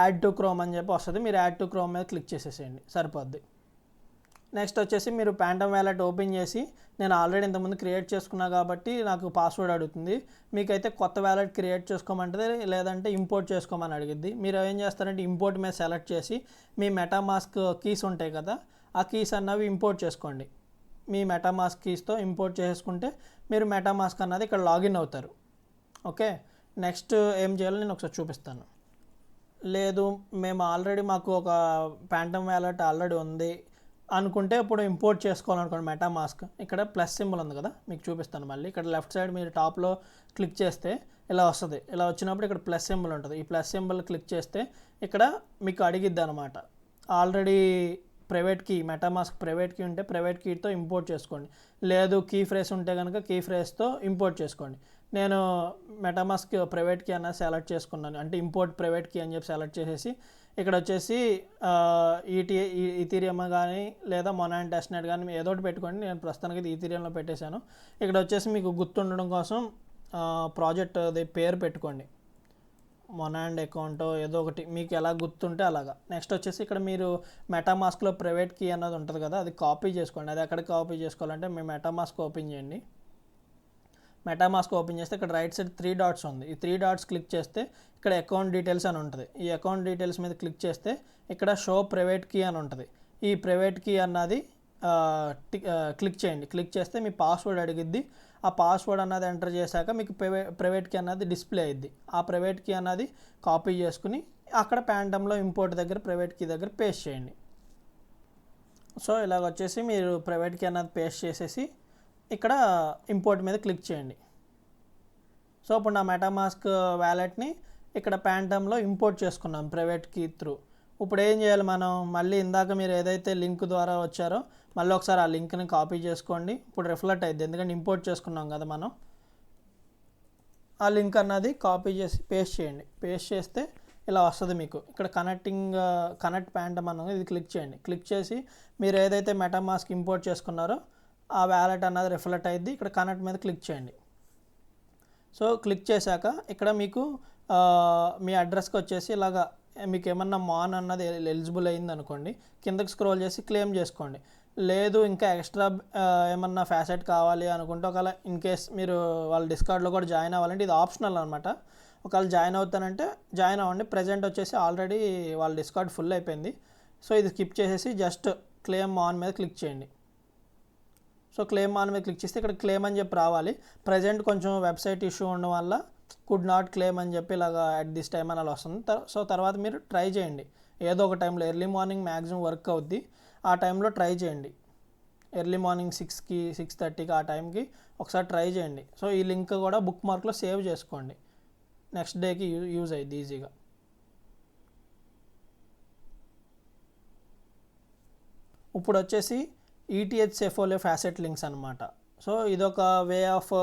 యాడ్ టు క్రోమ్ అని చెప్పి వస్తుంది, మీరు యాడ్ టు క్రోమ్ మీద క్లిక్ చేసేసేయండి, సరిపోద్ది. నెక్స్ట్ వచ్చేసి మీరు ప్యాంటమ్ వ్యాలెట్ ఓపెన్ చేసి, నేను ఆల్రెడీ ఇంతకుముందు క్రియేట్ చేసుకున్నా కాబట్టి నాకు పాస్వర్డ్ అడుగుతుంది. మీకైతే కొత్త వ్యాలెట్ క్రియేట్ చేసుకోమంటుంది, లేదంటే ఇంపోర్ట్ చేసుకోమని అడిగిద్ది. మీరు ఏం చేస్తారంటే ఇంపోర్ట్ మీద సెలెక్ట్ చేసి మీ మెటామాస్క్ కీస్ ఉంటాయి కదా, ఆ కీస్ అన్నవి ఇంపోర్ట్ చేసుకోండి. మీ మెటామాస్క్ కీస్తో ఇంపోర్ట్ చేసుకుంటే మీరు మెటామాస్క్ అన్నది ఇక్కడ లాగిన్ అవుతారు. ఓకే, నెక్స్ట్ ఏం చేయాలో నేను ఒకసారి చూపిస్తాను. లేదు మేము ఆల్రెడీ మాకు ఒక ప్యాంటమ్ వ్యాలెట్ ఆల్రెడీ ఉంది అనుకుంటే ఇప్పుడు ఇంపోర్ట్ చేసుకోవాలనుకోండి మెటామాస్క్, ఇక్కడ ప్లస్ సింబల్ ఉంది కదా, మీకు చూపిస్తాను మళ్ళీ. ఇక్కడ లెఫ్ట్ సైడ్ మీరు టాప్లో క్లిక్ చేస్తే ఇలా వస్తుంది. ఇలా వచ్చినప్పుడు ఇక్కడ ప్లస్ సింబల్ ఉంటుంది. ఈ ప్లస్ సింబల్ క్లిక్ చేస్తే ఇక్కడ మీకు అడిగిద్ది అనమాట, already private key, MetaMask private key ఉంటే ప్రైవేట్ కీతో ఇంపోర్ట్ చేసుకోండి. లేదు కీ ఫ్రేస్ ఉంటే కనుక కీ ఫ్రేస్తో ఇంపోర్ట్ చేసుకోండి. నేను మెటామాస్క్ ప్రైవేట్ కీ అన్నది సెలెక్ట్ చేసుకున్నాను, అంటే ఇంపోర్ట్ ప్రైవేట్ కీ అని చెప్పి సెలెక్ట్ చేసేసి ఇక్కడ వచ్చేసి ఈథీరియం కానీ లేదా మొనాన్ టెస్ట్నెట్ కానీ ఏదో ఒకటి పెట్టుకోండి. నేను ప్రస్తుతానికి ఇది ఈథీరియంలో పెట్టేశాను. ఇక్కడ వచ్చేసి మీకు గుర్తుండడం కోసం ప్రాజెక్ట్ పేరు పెట్టుకోండి, మొనాండ్ అకౌంట్ ఏదో ఒకటి మీకు ఎలా గుర్తుంటే అలాగా. నెక్స్ట్ వచ్చేసి ఇక్కడ మీరు మెటామాస్క్లో ప్రైవేట్ కీ అన్నది ఉంటుంది కదా, అది కాపీ చేసుకోండి. అది ఎక్కడికి కాపీ చేసుకోవాలంటే మీ మెటామాస్క్ ఓపెన్ చేయండి. మెటామాస్క్ ఓపెన్ చేస్తే ఇక్కడ రైట్ సైడ్ 3 డాట్స్ ఉంది. ఈ 3 డాట్స్ క్లిక్ చేస్తే ఇక్కడ అకౌంట్ డీటెయిల్స్ అని ఉంటుంది. ఈ అకౌంట్ డీటెయిల్స్ మీద క్లిక్ చేస్తే ఇక్కడ షో ప్రైవేట్ కీ అని ఉంటుంది. ఈ ప్రైవేట్ కీ అన్నది క్లిక్ చేయండి. క్లిక్ చేస్తే మీ పాస్వర్డ్ అడిగిద్ది. ఆ పాస్వర్డ్ అన్నది ఎంటర్ చేశాక మీకు ప్రైవేట్ కీ అన్నది డిస్ప్లే అయ్యిద్ది. ఆ ప్రైవేట్ కీ అన్నది కాపీ చేసుకుని అక్కడ ప్యాంటమ్లో ఇంపోర్ట్ దగ్గర ప్రైవేట్ కీ దగ్గర పేస్ట్ చేయండి. సో ఇలాగ వచ్చేసి మీరు ప్రైవేట్ కీ అన్నది పేస్ట్ చేసేసి ఇక్కడ ఇంపోర్ట్ మీద క్లిక్ చేయండి. సో ఇప్పుడు నా మెటామాస్క్ వ్యాలెట్ని ఇక్కడ ప్యాంటమ్లో ఇంపోర్ట్ చేసుకున్నాం ప్రైవేట్ కీ త్రూ. ఇప్పుడు ఏం చేయాలి మనం, మళ్ళీ ఇందాక మీరు ఏదైతే లింక్ ద్వారా వచ్చారో మళ్ళీ ఒకసారి ఆ లింక్ని కాపీ చేసుకోండి. ఇప్పుడు రిఫ్లెక్ట్ అయ్యింది ఎందుకంటే ఇంపోర్ట్ చేసుకున్నాం కదా మనం. ఆ లింక్ అన్నది కాపీ చేసి పేస్ట్ చేయండి. పేస్ట్ చేస్తే ఇలా వస్తుంది మీకు. ఇక్కడ కనెక్ట్ ప్యాంటమ్ అన్నది ఇది క్లిక్ చేయండి. క్లిక్ చేసి మీరు ఏదైతే మెటామాస్క్ ఇంపోర్ట్ చేసుకున్నారో ఆ వ్యాలెట్ అన్నది రిఫ్లెక్ట్ అయ్యింది. ఇక్కడ కనెక్ట్ మీద క్లిక్ చేయండి. సో క్లిక్ చేశాక ఇక్కడ మీకు మీ అడ్రస్కి వచ్చేసి ఇలాగా మీకు ఏమన్నా మాన్ అన్నది ఎలిజిబుల్ అయింది అనుకోండి, కిందకి స్క్రోల్ చేసి క్లెయిమ్ చేసుకోండి. లేదు ఇంకా ఎక్స్ట్రా ఏమన్నా ఫ్యాసెట్ కావాలి అనుకుంటే ఒకవేళ ఇన్ కేస్ మీరు వాళ్ళ డిస్కార్డ్లో కూడా జాయిన్ అవ్వాలంటే ఇది ఆప్షనల్ అనమాట. ఒకవేళ జాయిన్ అవుతానంటే జాయిన్ అవ్వండి. ప్రజెంట్ వచ్చేసి ఆల్రెడీ వాళ్ళ డిస్కార్డ్ ఫుల్ అయిపోయింది. సో ఇది స్కిప్ చేసేసి జస్ట్ క్లెయిమ్ ఆన్ మీద క్లిక్ చేయండి. సో క్లెయిమ్ ఆన్ మీద క్లిక్ చేస్తే ఇక్కడ క్లెయిమ్ అని చెప్పి రావాలి. ప్రజెంట్ కొంచెం వెబ్సైట్ ఇష్యూ ఉండడం వల్ల కుడ్ నాట్ క్లెయిమ్ అని చెప్పి ఇలాగా అట్ దిస్ టైం అని అలా వస్తుంది. సో తర్వాత మీరు ట్రై చేయండి ఏదో ఒక టైంలో, ఎర్లీ మార్నింగ్ మ్యాక్సిమం వర్క్ అవుద్ది. ఆ టైంలో ట్రై చేయండి. ఎర్లీ మార్నింగ్ 6కి 6:30కి ఆ టైంకి ఒకసారి ట్రై చేయండి. సో ఈ లింక్ కూడా బుక్ మార్క్లో సేవ్ చేసుకోండి, నెక్స్ట్ డేకి యూజ్ అయ్యిద్ది ఈజీగా. ఇప్పుడు వచ్చేసి ఈటీహెచ్ సెఫోలియో ఫ్యాసెట్ లింక్స్ అనమాట. సో ఇదొక వే ఆఫ్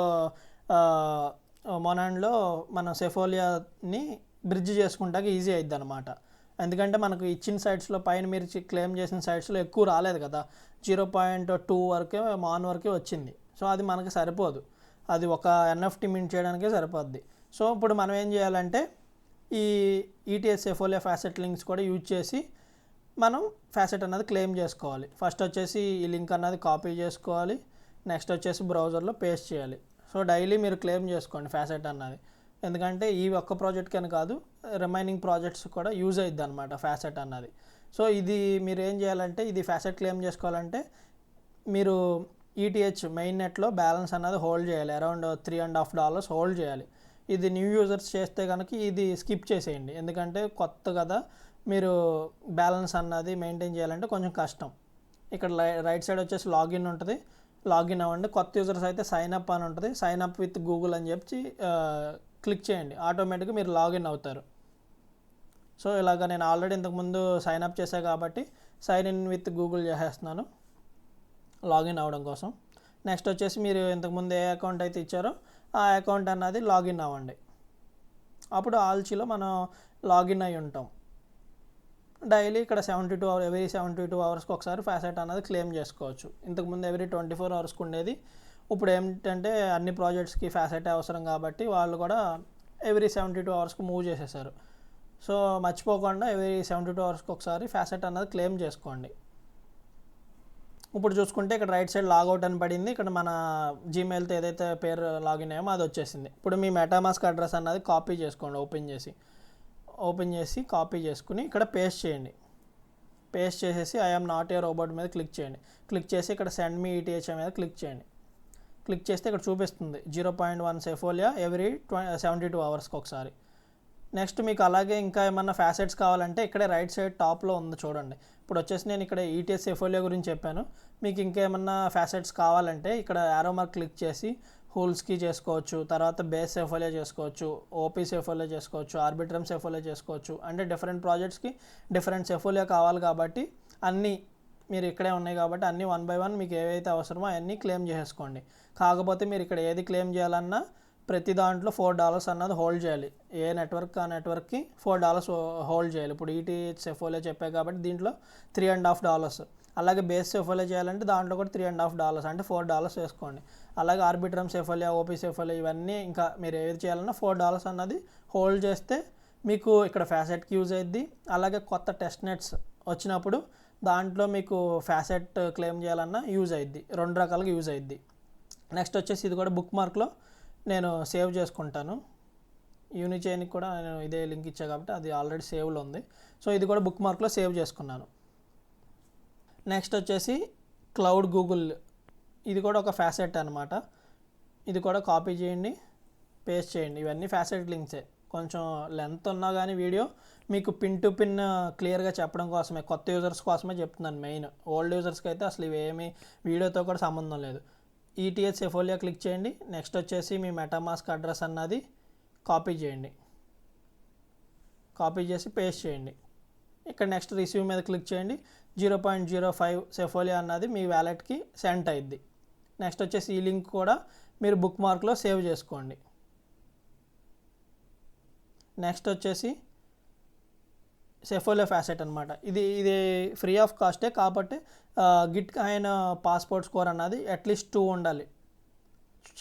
మొనాండ్లో మనం సెఫోలియాని బ్రిడ్జ్ చేసుకుంటాక ఈజీ అయిద్ది అనమాట. ఎందుకంటే మనకు ఇచ్చిన సైట్స్లో పైన మీరు క్లెయిమ్ చేసిన సైట్స్లో ఎక్కువ రాలేదు కదా, 0.2 వరకే మాన్ వరకే వచ్చింది. సో అది మనకి సరిపోదు, అది ఒక ఎన్ఎఫ్టీ మింట్ చేయడానికే సరిపోద్ది. సో ఇప్పుడు మనం ఏం చేయాలంటే ఈ ఈటీహెచ్ సెఫోలియో ఫ్యాసెట్ లింక్స్ కూడా యూజ్ చేసి మనం ఫ్యాసెట్ అన్నది క్లెయిమ్ చేసుకోవాలి. ఫస్ట్ వచ్చేసి ఈ లింక్ అన్నది కాపీ చేసుకోవాలి. నెక్స్ట్ వచ్చేసి బ్రౌజర్లో పేస్ట్ చేయాలి. సో డైలీ మీరు క్లెయిమ్ చేసుకోండి ఫ్యాసెట్ అన్నది, ఎందుకంటే ఈ ఒక్క ప్రాజెక్ట్కి అని కాదు రిమైనింగ్ ప్రాజెక్ట్స్ కూడా యూజ్ అవుద్ది అనమాట ఫ్యాసెట్ అన్నది. సో ఇది మీరు ఏం చేయాలంటే ఇది ఫ్యాసెట్ క్లెయిమ్ చేసుకోవాలంటే మీరు ఈటీహెచ్ మెయిన్ నెట్లో బ్యాలెన్స్ అన్నది హోల్డ్ చేయాలి, అరౌండ్ $3.50 హోల్డ్ చేయాలి. ఇది న్యూ యూజర్స్ చేస్తే కనుక ఇది స్కిప్ చేసేయండి, ఎందుకంటే కొత్త కదా, మీరు బ్యాలెన్స్ అన్నది మెయింటైన్ చేయాలంటే కొంచెం కష్టం. ఇక్కడ రైట్ సైడ్ వచ్చేసి లాగిన్ ఉంటుంది, లాగిన్ అవ్వండి. కొత్త యూజర్స్ అయితే సైన్ అప్ అని ఉంటుంది, సైన్ అప్ విత్ గూగుల్ అని చెప్పి క్లిక్ చేయండి, ఆటోమేటిక్గా మీరు లాగిన్ అవుతారు. సో ఇలాగ నేను ఆల్రెడీ ఇంతకుముందు సైన్ అప్ చేశాను కాబట్టి సైన్ ఇన్ విత్ గూగుల్ చేసేస్తున్నాను లాగిన్ అవ్వడం కోసం. నెక్స్ట్ వచ్చేసి మీరు ఇంతకుముందు ఏ అకౌంట్ అయితే ఇచ్చారో ఆ అకౌంట్ అన్నది లాగిన్ అవ్వండి. అప్పుడు ఆల్చీలో మనం లాగిన్ అయి ఉంటాం. డైలీ ఇక్కడ 72 hours ఎవ్రీ 72 hours ఒకసారి ఫ్యాసెట్ అన్నది క్లెయిమ్ చేసుకోవచ్చు. ఇంతకుముందు ఎవ్రీ 24 hours ఉండేది. ఇప్పుడు ఏంటంటే అన్ని ప్రాజెక్ట్స్కి ఫ్యాసెట్ అవసరం కాబట్టి వాళ్ళు కూడా ఎవ్రీ 72 hours మూవ్ చేసేసారు. సో మర్చిపోకుండా ఎవ్రీ 72 hours ఒకసారి ఫ్యాసెట్ అన్నది క్లెయిమ్ చేసుకోండి. ఇప్పుడు చూసుకుంటే ఇక్కడ రైట్ సైడ్ లాగౌట్ అని పడింది. ఇక్కడ మన జీమెయిల్తో ఏదైతే పేరు లాగిన్ అయ్యామో అది వచ్చేసింది. ఇప్పుడు మీ మెటామాస్క్ అడ్రస్ అన్నది కాపీ చేసుకోండి, ఓపెన్ చేసి కాపీ చేసుకుని ఇక్కడ పేస్ట్ చేయండి. పేస్ట్ చేసేసి ఐఎమ్ నాట్ ఏ రోబోట్ మీద క్లిక్ చేయండి. క్లిక్ చేసి ఇక్కడ సెండ్ మీ ఈటీహెచ్ మీద క్లిక్ చేయండి. క్లిక్ చేస్తే ఇక్కడ చూపిస్తుంది 0.1 సెఫోలియా ఎవ్రీ 72 hours ఒకసారి. నెక్స్ట్ మీకు అలాగే ఇంకా ఏమన్నా ఫ్యాసెట్స్ కావాలంటే ఇక్కడే రైట్ సైడ్ టాప్లో ఉంది చూడండి. ఇప్పుడు వచ్చేసి నేను ఇక్కడ ఈటీహెచ్ సెఫోలియా గురించి చెప్పాను. మీకు ఇంకేమన్నా ఫ్యాసెట్స్ కావాలంటే ఇక్కడ యారో మార్క్ క్లిక్ చేసి హోల్స్కి చేసుకోవచ్చు, తర్వాత బేస్ సెఫోలియా చేసుకోవచ్చు, ఓపీ సెఫోలియా చేసుకోవచ్చు, ఆర్బిట్రమ్ సెఫోలియా చేసుకోవచ్చు. అంటే డిఫరెంట్ ప్రాజెక్ట్స్కి డిఫరెంట్ సెఫోలియా కావాలి కాబట్టి అన్నీ మీరు ఇక్కడే ఉన్నాయి కాబట్టి అన్నీ 1 by 1 మీకు ఏవైతే అవసరమో అవన్నీ క్లెయిమ్ చేసేసుకోండి. కాకపోతే మీరు ఇక్కడ ఏది క్లెయిమ్ చేయాలన్నా ప్రతి దాంట్లో $4 అన్నది హోల్డ్ చేయాలి. ఏ నెట్వర్క్ ఆ నెట్వర్క్కి $4 హోల్డ్ చేయాలి. ఇప్పుడు ఈటీహెచ్ సెఫోలియా చెప్పాయి కాబట్టి దీంట్లో $3.50. అలాగే బేస్ సెఫోలియా చేయాలంటే దాంట్లో కూడా $3.50 అంటే $4 వేసుకోండి. అలాగే ఆర్బిట్రమ్ సెఫోలియా, ఓపీ సెఫోలియా ఇవన్నీ ఇంకా మీరు ఏది చేయాలన్నా $4 అన్నది హోల్డ్ చేస్తే మీకు ఇక్కడ ఫ్యాసెట్కి యూజ్ అయ్యిద్ది. అలాగే కొత్త టెస్ట్ నెట్స్ వచ్చినప్పుడు దాంట్లో మీకు ఫ్యాసెట్ క్లెయిమ్ చేయాలన్నా యూజ్ అయ్యిద్ది. 2 రకాలుగా యూజ్ అయ్యిద్ది. నెక్స్ట్ వచ్చేసి ఇది కూడా బుక్ మార్క్లో నేను సేవ్ చేసుకుంటాను. యూనిచైన్కి కూడా నేను ఇదే లింక్ ఇచ్చా కాబట్టి అది ఆల్రెడీ సేవ్లో ఉంది. సో ఇది కూడా బుక్ మార్క్లో సేవ్ చేసుకున్నాను. నెక్స్ట్ వచ్చేసి క్లౌడ్ గూగుల్, ఇది కూడా ఒక ఫ్యాసెట్ అనమాట. ఇది కూడా కాపీ చేయండి, పేస్ట్ చేయండి. ఇవన్నీ ఫ్యాసెట్ లింక్సే. కొంచెం లెంత్ ఉన్నా కానీ వీడియో మీకు పిన్ టు పిన్ క్లియర్గా చెప్పడం కోసమే, కొత్త యూజర్స్ కోసమే చెప్తున్నాను మెయిన్. ఓల్డ్ యూజర్స్కి అయితే అసలు ఇవేమీ వీడియోతో కూడా సంబంధం లేదు. ఈటీహెచ్ సెఫోలియా క్లిక్ చేయండి. నెక్స్ట్ వచ్చేసి మీ మెటామాస్క్ అడ్రస్ అన్నది కాపీ చేయండి. కాపీ చేసి పేస్ట్ చేయండి. ఇక్కడ నెక్స్ట్ రిసీవ్ మీద క్లిక్ చేయండి. 0.05 సెఫోలియా అన్నది మీ వ్యాలెట్కి సెండ్ అయ్యిద్ది. నెక్స్ట్ వచ్చేసి ఈ లింక్ కూడా మీరు బుక్ మార్క్లో సేవ్ చేసుకోండి. నెక్స్ట్ వచ్చేసి సెఫోలియా ఫ్యాసెట్ అనమాట. ఇది ఫ్రీ ఆఫ్ కాస్టే కాబట్టి గిట్ కాయిన్ పాస్పోర్ట్ స్కోర్ అన్నది అట్లీస్ట్ 2 ఉండాలి.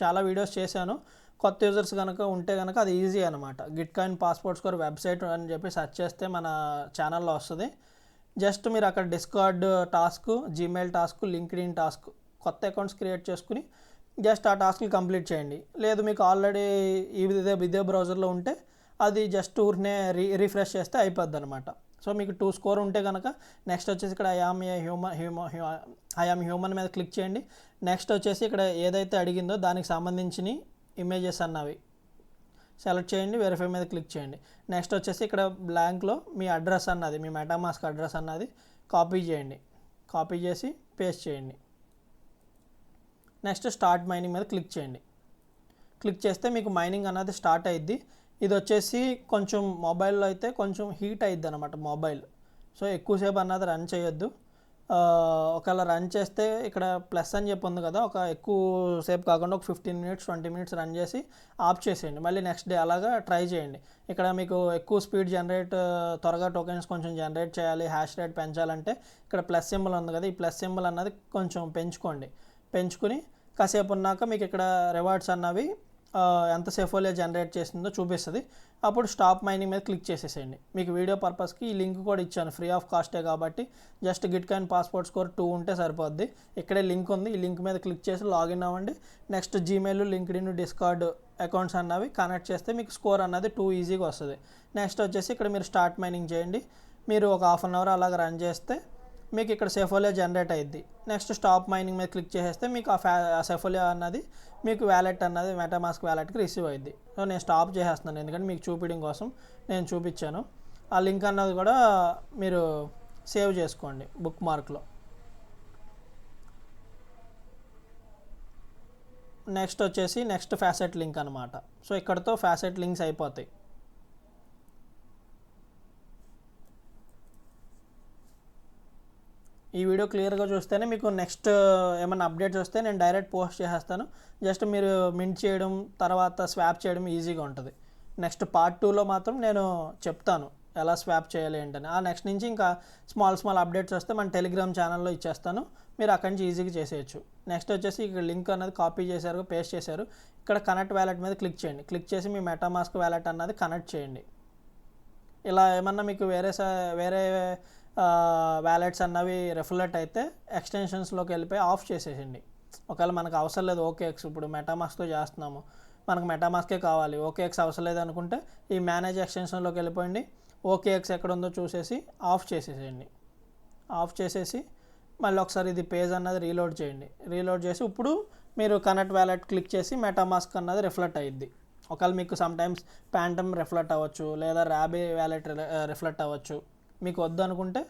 చాలా వీడియోస్ చేశాను. కొత్త యూజర్స్ కనుక ఉంటే కనుక అది ఈజీ అనమాట. Git coin passport score website అని చెప్పి సెర్చ్ చేస్తే మన ఛానల్లో వస్తుంది. జస్ట్ మీరు అక్కడ discard task, Gmail task, LinkedIn task, కొత్త అకౌంట్స్ క్రియేట్ చేసుకుని జస్ట్ ఆ టాస్క్లు కంప్లీట్ చేయండి. లేదు మీకు ఆల్రెడీ ఇదే బ్రౌజర్లో ఉంటే అది జస్ట్ ఊరినే రిఫ్రెష్ చేస్తే అయిపోద్ది అనమాట. సో మీకు 2 స్కోర్ ఉంటే కనుక నెక్స్ట్ వచ్చేసి ఇక్కడ ఐ యామ్ హ్యూమన్ మీద క్లిక్ చేయండి. నెక్స్ట్ వచ్చేసి ఇక్కడ ఏదైతే అడిగిందో దానికి సంబంధించిన ఇమేజెస్ అన్నవి సెలెక్ట్ చేయండి, వెరిఫై మీద క్లిక్ చేయండి. నెక్స్ట్ వచ్చేసి ఇక్కడ బ్లాంక్లో మీ అడ్రస్ అన్నది, మీ మెటామాస్క్ అడ్రస్ అన్నది కాపీ చేయండి. కాపీ చేసి పేస్ట్ చేయండి. నెక్స్ట్ స్టార్ట్ మైనింగ్ మీద క్లిక్ చేయండి. క్లిక్ చేస్తే మీకు మైనింగ్ అన్నది స్టార్ట్ అయ్యిద్ది. ఇది వచ్చేసి కొంచెం మొబైల్లో అయితే కొంచెం హీట్ అయ్యిద్ది అనమాట మొబైల్. సో ఎక్కువసేపు అన్నది రన్ చేయొద్దు. ఒకవేళ రన్ చేస్తే ఇక్కడ ప్లస్ అని చెప్పి ఉంది కదా, ఒక ఎక్కువసేపు కాకుండా ఒక 15 minutes 20 minutes రన్ చేసి ఆఫ్ చేసేయండి. మళ్ళీ నెక్స్ట్ డే అలాగా ట్రై చేయండి. ఇక్కడ మీకు ఎక్కువ స్పీడ్ త్వరగా టోకెన్స్ కొంచెం జనరేట్ చేయాలి, హ్యాష్ రేట్ పెంచాలంటే ఇక్కడ ప్లస్ సింబల్ ఉంది కదా, ఈ ప్లస్ సింబల్ అన్నది కొంచెం పెంచుకుని కాసేపు ఉన్నాక మీకు ఇక్కడ రివార్డ్స్ అన్నవి ఎంత సెఫోలియా జనరేట్ చేసిందో చూపిస్తుంది. అప్పుడు స్టాప్ మైనింగ్ మీద క్లిక్ చేసేసేయండి. మీకు వీడియో పర్పస్కి ఈ లింక్ కూడా ఇచ్చాను, ఫ్రీ ఆఫ్ కాస్టే కాబట్టి just Git coin passport score 2 ఉంటే సరిపోద్ది. ఇక్కడే లింక్ ఉంది, ఈ లింక్ మీద క్లిక్ చేసి లాగిన్ అవ్వండి. Next Gmail, LinkedIn, discard accounts అన్నవి కనెక్ట్ చేస్తే మీకు స్కోర్ అన్నది 2 ఈజీగా వస్తుంది. నెక్స్ట్ వచ్చేసి ఇక్కడ మీరు స్టార్ట్ మైనింగ్ చేయండి. మీరు ఒక 1/2 hour అలాగ రన్ చేస్తే మీకు ఇక్కడ సెఫోలియా జనరేట్ అయ్యిద్ది. నెక్స్ట్ స్టాప్ మైనింగ్ మీద క్లిక్ చేసేస్తే మీకు ఆ సెఫోలియా అన్నది మీకు వ్యాలెట్ అన్నది మెటామాస్క్ వ్యాలెట్కి రిసీవ్ అయ్యిద్ది. సో నేను స్టాప్ చేసేస్తున్నాను ఎందుకంటే మీకు చూపించడం కోసం నేను చూపించాను. ఆ లింక్ అన్నది కూడా మీరు సేవ్ చేసుకోండి బుక్ మార్క్లో. నెక్స్ట్ వచ్చేసి నెక్స్ట్ ఫ్యాసెట్ లింక్ అనమాట. సో ఇక్కడతో ఫ్యాసెట్ లింక్స్ అయిపోతాయి. ఈ వీడియో క్లియర్గా చూస్తేనే మీకు నెక్స్ట్ ఏమైనా అప్డేట్స్ వస్తే నేను డైరెక్ట్ పోస్ట్ చేసేస్తాను. జస్ట్ మీరు మింట్ చేయడం తర్వాత స్వాప్ చేయడం ఈజీగా ఉంటుంది. నెక్స్ట్ పార్ట్ 2లో మాత్రం నేను చెప్తాను ఎలా స్వాప్ చేయాలి ఏంటని. ఆ నెక్స్ట్ నుంచి ఇంకా స్మాల్ అప్డేట్స్ వస్తే మన టెలిగ్రామ్ ఛానల్లో ఇచ్చేస్తాను, మీరు అక్కడి నుంచి ఈజీగా చేసేయచ్చు. నెక్స్ట్ వచ్చేసి ఇక్కడ లింక్ అన్నది కాపీ చేశారు, పేస్ట్ చేశారు. ఇక్కడ కనెక్ట్ వ్యాలెట్ మీద క్లిక్ చేయండి. క్లిక్ చేసి మీ మెటామాస్క్ వ్యాలెట్ అన్నది కనెక్ట్ చేయండి. ఇలా ఏమన్నా మీకు వేరే వ్యాలెట్స్ అన్నవి రిఫ్లెక్ట్ అయితే ఎక్స్టెన్షన్స్లోకి వెళ్ళిపోయి ఆఫ్ చేసేయండి. ఒకవేళ మనకు అవసరం లేదు ఓకేఎక్స్, ఇప్పుడు మెటామాస్క్తో చేస్తున్నాము, మనకు మెటామాస్కే కావాలి, ఓకేఎక్స్ అవసరం లేదు అనుకుంటే ఈ మేనేజ్ ఎక్స్టెన్షన్లోకి వెళ్ళిపోయింది. ఓకేఎక్స్ ఎక్కడ ఉందో చూసేసి ఆఫ్ చేసేసేయండి. ఆఫ్ చేసేసి మళ్ళీ ఒకసారి ఇది పేజ్ అన్నది రీలోడ్ చేయండి. రీలోడ్ చేసి ఇప్పుడు మీరు కనెక్ట్ వ్యాలెట్ క్లిక్ చేసి మెటామాస్క్ అన్నది రిఫ్లెక్ట్ అయ్యిద్ది. ఒకవేళ మీకు సమ్టైమ్స్ ప్యాంటమ్ రిఫ్లెక్ట్ అవ్వచ్చు, లేదా ర్యాబీ వ్యాలెట్ రిఫ్లెక్ట్ అవ్వచ్చు. మీకు వద్దు అనుకుంటే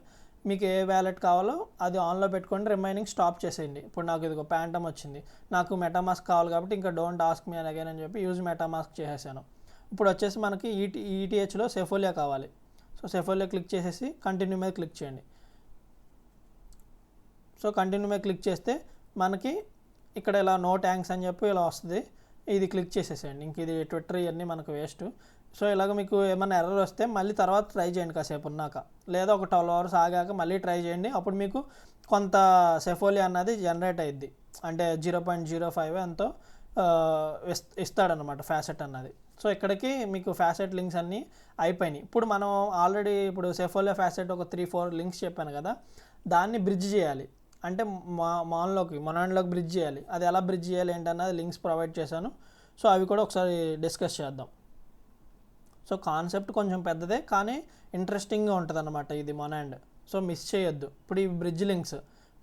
మీకు ఏ వ్యాలెట్ కావాలో అది ఆన్లో పెట్టుకొని రిమైనింగ్ స్టాప్ చేసేయండి. ఇప్పుడు నాకు ఇదిగో ప్యాంటమ్ వచ్చింది, నాకు మెటామాస్క్ కావాలి కాబట్టి ఇంకా డోంట్ ఆస్క్ మీ అగైన్ అని చెప్పి యూజ్ మెటామాస్క్ చేసేసాను. ఇప్పుడు వచ్చేసి మనకి ఈటీహెచ్లో సెఫోలియా కావాలి. సో సెఫోలియా క్లిక్ చేసేసి కంటిన్యూ మీద క్లిక్ చేయండి. సో కంటిన్యూ మీద క్లిక్ చేస్తే మనకి ఇక్కడ ఇలా నో ట్యాంక్స్ అని చెప్పి ఇలా వస్తుంది. ఇది క్లిక్ చేసేసేయండి. ఇంక ఇది ట్విట్టర్ ఇవన్నీ మనకు వేస్ట్. సో ఇలాగ మీకు ఏమైనా ఎర్రర్ వస్తే మళ్ళీ తర్వాత ట్రై చేయండి కాసేపు ఉన్నాక, లేదా ఒక 12 hours ఆగాక మళ్ళీ ట్రై చేయండి. అప్పుడు మీకు కొంత సెఫోలియా అన్నది జనరేట్ అయ్యిద్ది. అంటే 0.05 ఎంతో ఇస్తాడనమాట ఫ్యాసెట్ అన్నది. సో ఇక్కడికి మీకు ఫ్యాసెట్ లింక్స్ అన్నీ అయిపోయినాయి. ఇప్పుడు మనం ఆల్రెడీ ఇప్పుడు సెఫోలియా ఫ్యాసెట్ ఒక 3-4 లింక్స్ చెప్పాను కదా, దాన్ని బ్రిడ్జ్ చేయాలి. అంటే మొనాండ్లోకి బ్రిడ్జ్ చేయాలి. అది ఎలా బ్రిడ్జ్ చేయాలి ఏంటన్నది లింక్స్ ప్రొవైడ్ చేశాను. సో అవి కూడా ఒకసారి డిస్కస్ చేద్దాం. సో కాన్సెప్ట్ కొంచెం పెద్దదే కానీ ఇంట్రెస్టింగ్గా ఉంటుంది అనమాట ఇది మొనాండ్. సో మిస్ చేయొద్దు. ఇప్పుడు ఈ బ్రిడ్జ్ లింక్స్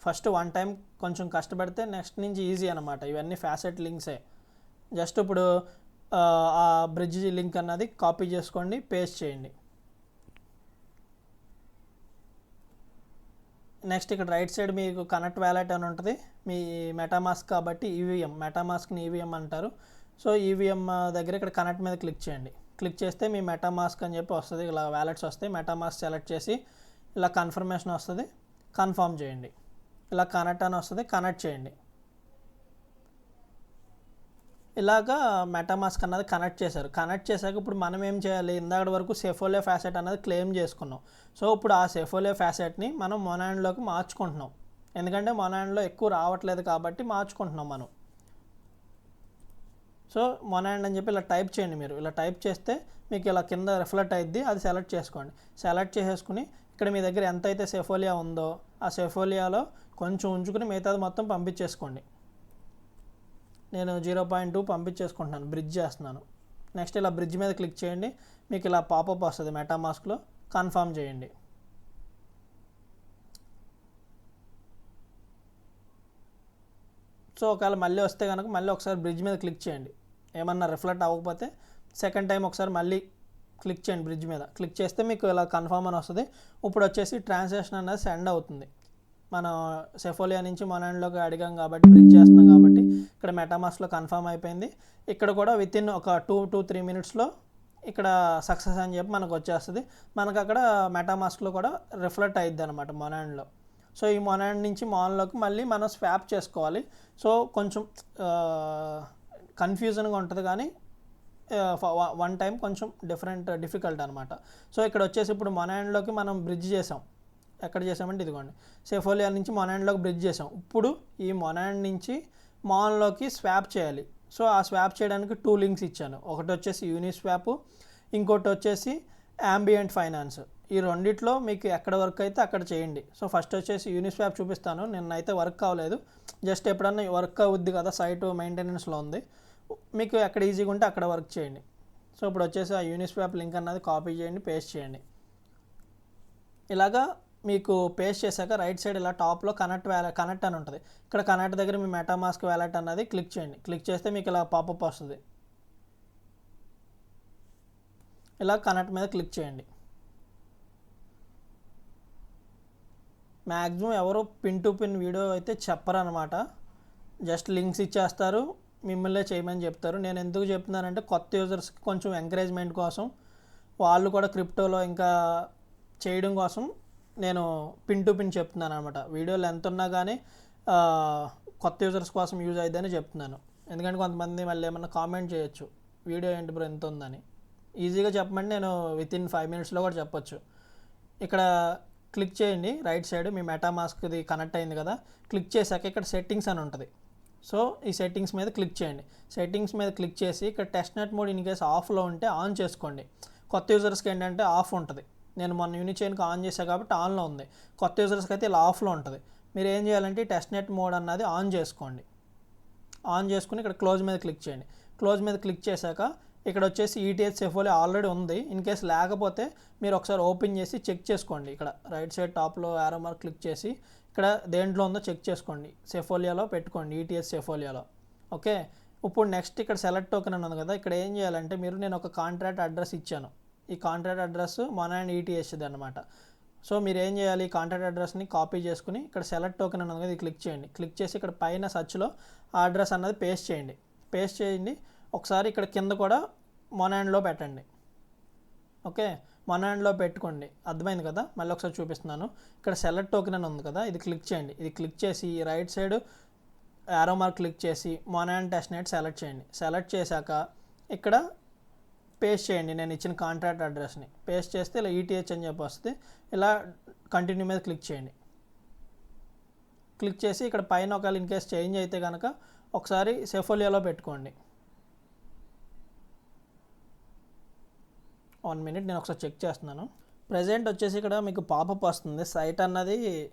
ఫస్ట్ 1 time కొంచెం కష్టపడితే నెక్స్ట్ నుంచి ఈజీ అనమాట. ఇవన్నీ ఫ్యాసెట్ లింక్సే. జస్ట్ ఇప్పుడు ఆ బ్రిడ్జ్ లింక్ అన్నది కాపీ చేసుకోండి, పేస్ట్ చేయండి. నెక్స్ట్ ఇక్కడ రైట్ సైడ్ మీకు కనెక్ట్ వ్యాలెట్ అని ఉంటుంది. మీ మెటామాస్క్ కాబట్టి ఈవీఎం, మెటామాస్క్ని ఈవీఎం అంటారు. సో ఈవీఎం దగ్గర ఇక్కడ కనెక్ట్ మీద క్లిక్ చేయండి. క్లిక్ చేస్తే మీ మెటామాస్క్ అని చెప్పి వస్తుంది. ఇలా వ్యాలెట్స్ వస్తాయి. మెటామాస్క్ సెలెక్ట్ చేసి ఇలా కన్ఫర్మేషన్ వస్తుంది, కన్ఫర్మ్ చేయండి. ఇలా కనెక్ట్ అని వస్తుంది, కనెక్ట్ చేయండి. ఇలాగా మెటామాస్క్ అన్నది కనెక్ట్ చేశారు. కనెక్ట్ చేశాక ఇప్పుడు మనం ఏం చేయాలి, ఇందాక వరకు సెఫోలియా ఫ్యాసెట్ అన్నది క్లెయిమ్ చేసుకున్నాం. సో ఇప్పుడు ఆ సెఫోలియా ఫ్యాసెట్ని మనం మొనాండ్లోకి మార్చుకుంటున్నాం. ఎందుకంటే మొనాండ్లో ఎక్కువ రావట్లేదు కాబట్టి మార్చుకుంటున్నాం మనం. సో మొనాండ్ అని చెప్పి ఇలా టైప్ చేయండి. మీరు ఇలా టైప్ చేస్తే మీకు ఇలా కింద రిఫ్లెక్ట్ అయ్యిద్ది. అది సెలెక్ట్ చేసుకోండి. సెలెక్ట్ చేసేసుకుని ఇక్కడ మీ దగ్గర ఎంత అయితే సెఫోలియా ఉందో ఆ సెఫోలియాలో కొంచెం ఉంచుకుని మిగతాది మొత్తం పంపించేసుకోండి. నేను 0.2 పంపించేసుకుంటున్నాను, బ్రిడ్జ్ చేస్తున్నాను. నెక్స్ట్ ఇలా బ్రిడ్జ్ మీద క్లిక్ చేయండి. మీకు ఇలా పాపప్ వస్తుంది మెటామాస్క్లో, కన్ఫర్మ్ చేయండి. సో ఒకవేళ మళ్ళీ వస్తే కనుక మళ్ళీ ఒకసారి బ్రిడ్జ్ మీద క్లిక్ చేయండి. ఏమన్నా రిఫ్లెక్ట్ అవ్వకపోతే సెకండ్ టైం ఒకసారి మళ్ళీ క్లిక్ చేయండి. బ్రిడ్జ్ మీద క్లిక్ చేస్తే మీకు ఇలా కన్ఫర్మ్ అని వస్తుంది. ఇప్పుడు వచ్చేసి ట్రాన్సాక్షన్ అనేది సెండ్ అవుతుంది. మనం సెఫోలియా నుంచి మొనాండ్లోకి అడిగాం కాబట్టి, బ్రిడ్జ్ చేస్తున్నాం కాబట్టి ఇక్కడ మెటామాస్క్లో కన్ఫర్మ్ అయిపోయింది. ఇక్కడ కూడా వితిన్ ఒక 2 to 3 minutesలో ఇక్కడ సక్సెస్ అని చెప్పి మనకు వచ్చేస్తుంది. మనకు అక్కడ మెటామాస్క్లో కూడా రిఫ్లెక్ట్ అయ్యిద్ది అనమాట మొనాండ్లో. సో ఈ మొనాండ్ నుంచి మాన్లోకి మళ్ళీ మనం స్వాప్ చేసుకోవాలి. సో కొంచెం కన్ఫ్యూజన్గా ఉంటుంది కానీ 1 time కొంచెం డిఫికల్ట్ అనమాట. సో ఇక్కడ వచ్చేసి ఇప్పుడు మొనాండ్లోకి మనం బ్రిడ్జ్ చేసాం. ఎక్కడ చేసామంటే ఇదిగోండి, సెఫోలియా నుంచి మొనాండ్లోకి బ్రిడ్జ్ చేసాం. ఇప్పుడు ఈ మొనాండ్ నుంచి మాన్లోకి స్వాప్ చేయాలి. సో ఆ స్వాప్ చేయడానికి 2 links ఇచ్చాను. ఒకటి వచ్చేసి యూనిస్వాప్, ఇంకోటి వచ్చేసి యాంబియంట్ ఫైనాన్స్. ఈ రెండిట్లో మీకు ఎక్కడ వర్క్ అయితే అక్కడ చేయండి. సో ఫస్ట్ వచ్చేసి యూనిస్వాప్ చూపిస్తాను. నిన్నైతే వర్క్ అవ్వలేదు, జస్ట్ ఎప్పుడన్నా వర్క్ అవుద్ది కదా, సైట్ మెయింటెనెన్స్లో ఉంది. మీకు ఎక్కడ ఈజీగా ఉంటే అక్కడ వర్క్ చేయండి. సో ఇప్పుడు వచ్చేసి ఆ యూనిస్వాప్ లింక్ అన్నది కాపీ చేయండి, పేస్ట్ చేయండి. ఇలాగా మీకు పేస్ట్ చేశాక రైట్ సైడ్ ఇలా టాప్లో కనెక్ట్ అని ఉంటుంది. ఇక్కడ కనెక్ట్ దగ్గర మీ మెటామాస్క్ వ్యాలెట్ అన్నది క్లిక్ చేయండి. క్లిక్ చేస్తే మీకు ఇలా పాపప్ వస్తుంది. ఇలా కనెక్ట్ మీద క్లిక్ చేయండి. మ్యాక్సిమం ఎవరు పిన్ టు పిన్ వీడియో అయితే చెప్పరు అనమాట. జస్ట్ లింక్స్ ఇచ్చేస్తారు, మిమ్మల్నే చేయమని చెప్తారు. నేను ఎందుకు చెప్తున్నానంటే కొత్త యూజర్స్కి కొంచెం ఎంకరేజ్మెంట్ కోసం, వాళ్ళు కూడా క్రిప్టోలో ఇంకా చేయడం కోసం నేను పిన్ టు పిన్ చెప్తున్నాను అనమాట. వీడియోలు ఎంత ఉన్నా కానీ కొత్త యూజర్స్ కోసం యూజ్ అయిద్దని చెప్తున్నాను. ఎందుకంటే కొంతమంది మళ్ళీ ఏమన్నా కామెంట్ చేయొచ్చు, వీడియో ఏంటి బ్రో ఎంత ఉందని. ఈజీగా చెప్పమంటే నేను వితిన్ 5 minutesలో కూడా చెప్పొచ్చు. ఇక్కడ క్లిక్ చేయండి రైట్ సైడ్, మీ మెటామాస్క్ది కనెక్ట్ అయింది కదా. క్లిక్ చేశాక ఇక్కడ సెట్టింగ్స్ అని ఉంటుంది. సో ఈ సెట్టింగ్స్ మీద క్లిక్ చేయండి. సెట్టింగ్స్ మీద క్లిక్ చేసి ఇక్కడ test net mode in case ఆఫ్లో ఉంటే ఆన్ చేసుకోండి. కొత్త యూజర్స్కి ఏంటంటే ఆఫ్ ఉంటుంది. నేను మొన్న యూనిచైన్కి ఆన్ చేశాను కాబట్టి ఆన్లో ఉంది. కొత్త యూజర్స్కి అయితే ఇలా ఆఫ్లో ఉంటుంది. మీరు ఏం చేయాలంటే టెస్ట్ నెట్ మోడ్ అన్నది ఆన్ చేసుకోండి. ఆన్ చేసుకుని ఇక్కడ క్లోజ్ మీద క్లిక్ చేయండి. క్లోజ్ మీద క్లిక్ చేశాక ఇక్కడ వచ్చేసి ఈటీహెచ్ సెఫోలియా ఆల్రెడీ ఉంది. ఇన్ కేస్ లేకపోతే మీరు ఒకసారి ఓపెన్ చేసి చెక్ చేసుకోండి. ఇక్కడ రైట్ సైడ్ టాప్లో యారో మార్క్ క్లిక్ చేసి ఇక్కడ దేంట్లో ఉందో చెక్ చేసుకోండి. సెఫోలియాలో పెట్టుకోండి, ఈటీహెచ్ సెఫోలియాలో. ఓకే, ఇప్పుడు నెక్స్ట్ ఇక్కడ సెలెక్ట్ టోకెన్ అని ఉంది కదా. ఇక్కడ ఏం చేయాలంటే నేను ఒక కాంట్రాక్ట్ అడ్రస్ ఇచ్చాను. ఈ కాంట్రాక్ట్ అడ్రస్ మొనాండ్ ఈటీహెచ్ది అనమాట. సో మీరు ఏం చేయాలి, ఈ కాంట్రాక్ట్ అడ్రస్ని కాపీ చేసుకుని ఇక్కడ సెలెక్ట్ టోకెన్ అని ఉంది కదా, ఇది క్లిక్ చేయండి. క్లిక్ చేసి ఇక్కడ పైన సర్చ్లో ఆ అడ్రస్ అన్నది పేస్ట్ చేయండి. పేస్ట్ చేయండి. ఒకసారి ఇక్కడ కింద కూడా మొనాండ్లో పెట్టండి. ఓకే, మొనాండ్లో పెట్టుకోండి. అర్థమైంది కదా? మళ్ళీ ఒకసారి చూపిస్తున్నాను. ఇక్కడ సెలెక్ట్ టోకెన్ అని ఉంది కదా, ఇది క్లిక్ చేయండి. ఇది క్లిక్ చేసి right side arrow mark click చేసి మొనాండ్ టెస్ట్నెట్ సెలెక్ట్ చేయండి. సెలెక్ట్ చేశాక ఇక్కడ పేస్ట్ చేయండి నేను ఇచ్చిన కాంట్రాక్ట్ అడ్రస్ని. పేస్ట్ చేస్తే ఇలా ఈటీహెచ్ అని చెప్పి వస్తుంది. ఇలా కంటిన్యూ మీద క్లిక్ చేయండి. క్లిక్ చేసి ఇక్కడ పైన ఒకవేళ ఇన్ కేస్ చేంజ్ అయితే కనుక ఒకసారి సెఫోలియాలో పెట్టుకోండి. 1 minute నేను ఒకసారి చెక్ చేస్తున్నాను. ప్రజెంట్ వచ్చేసి ఇక్కడ మీకు పాపప్ వస్తుంది. సైట్ అన్నది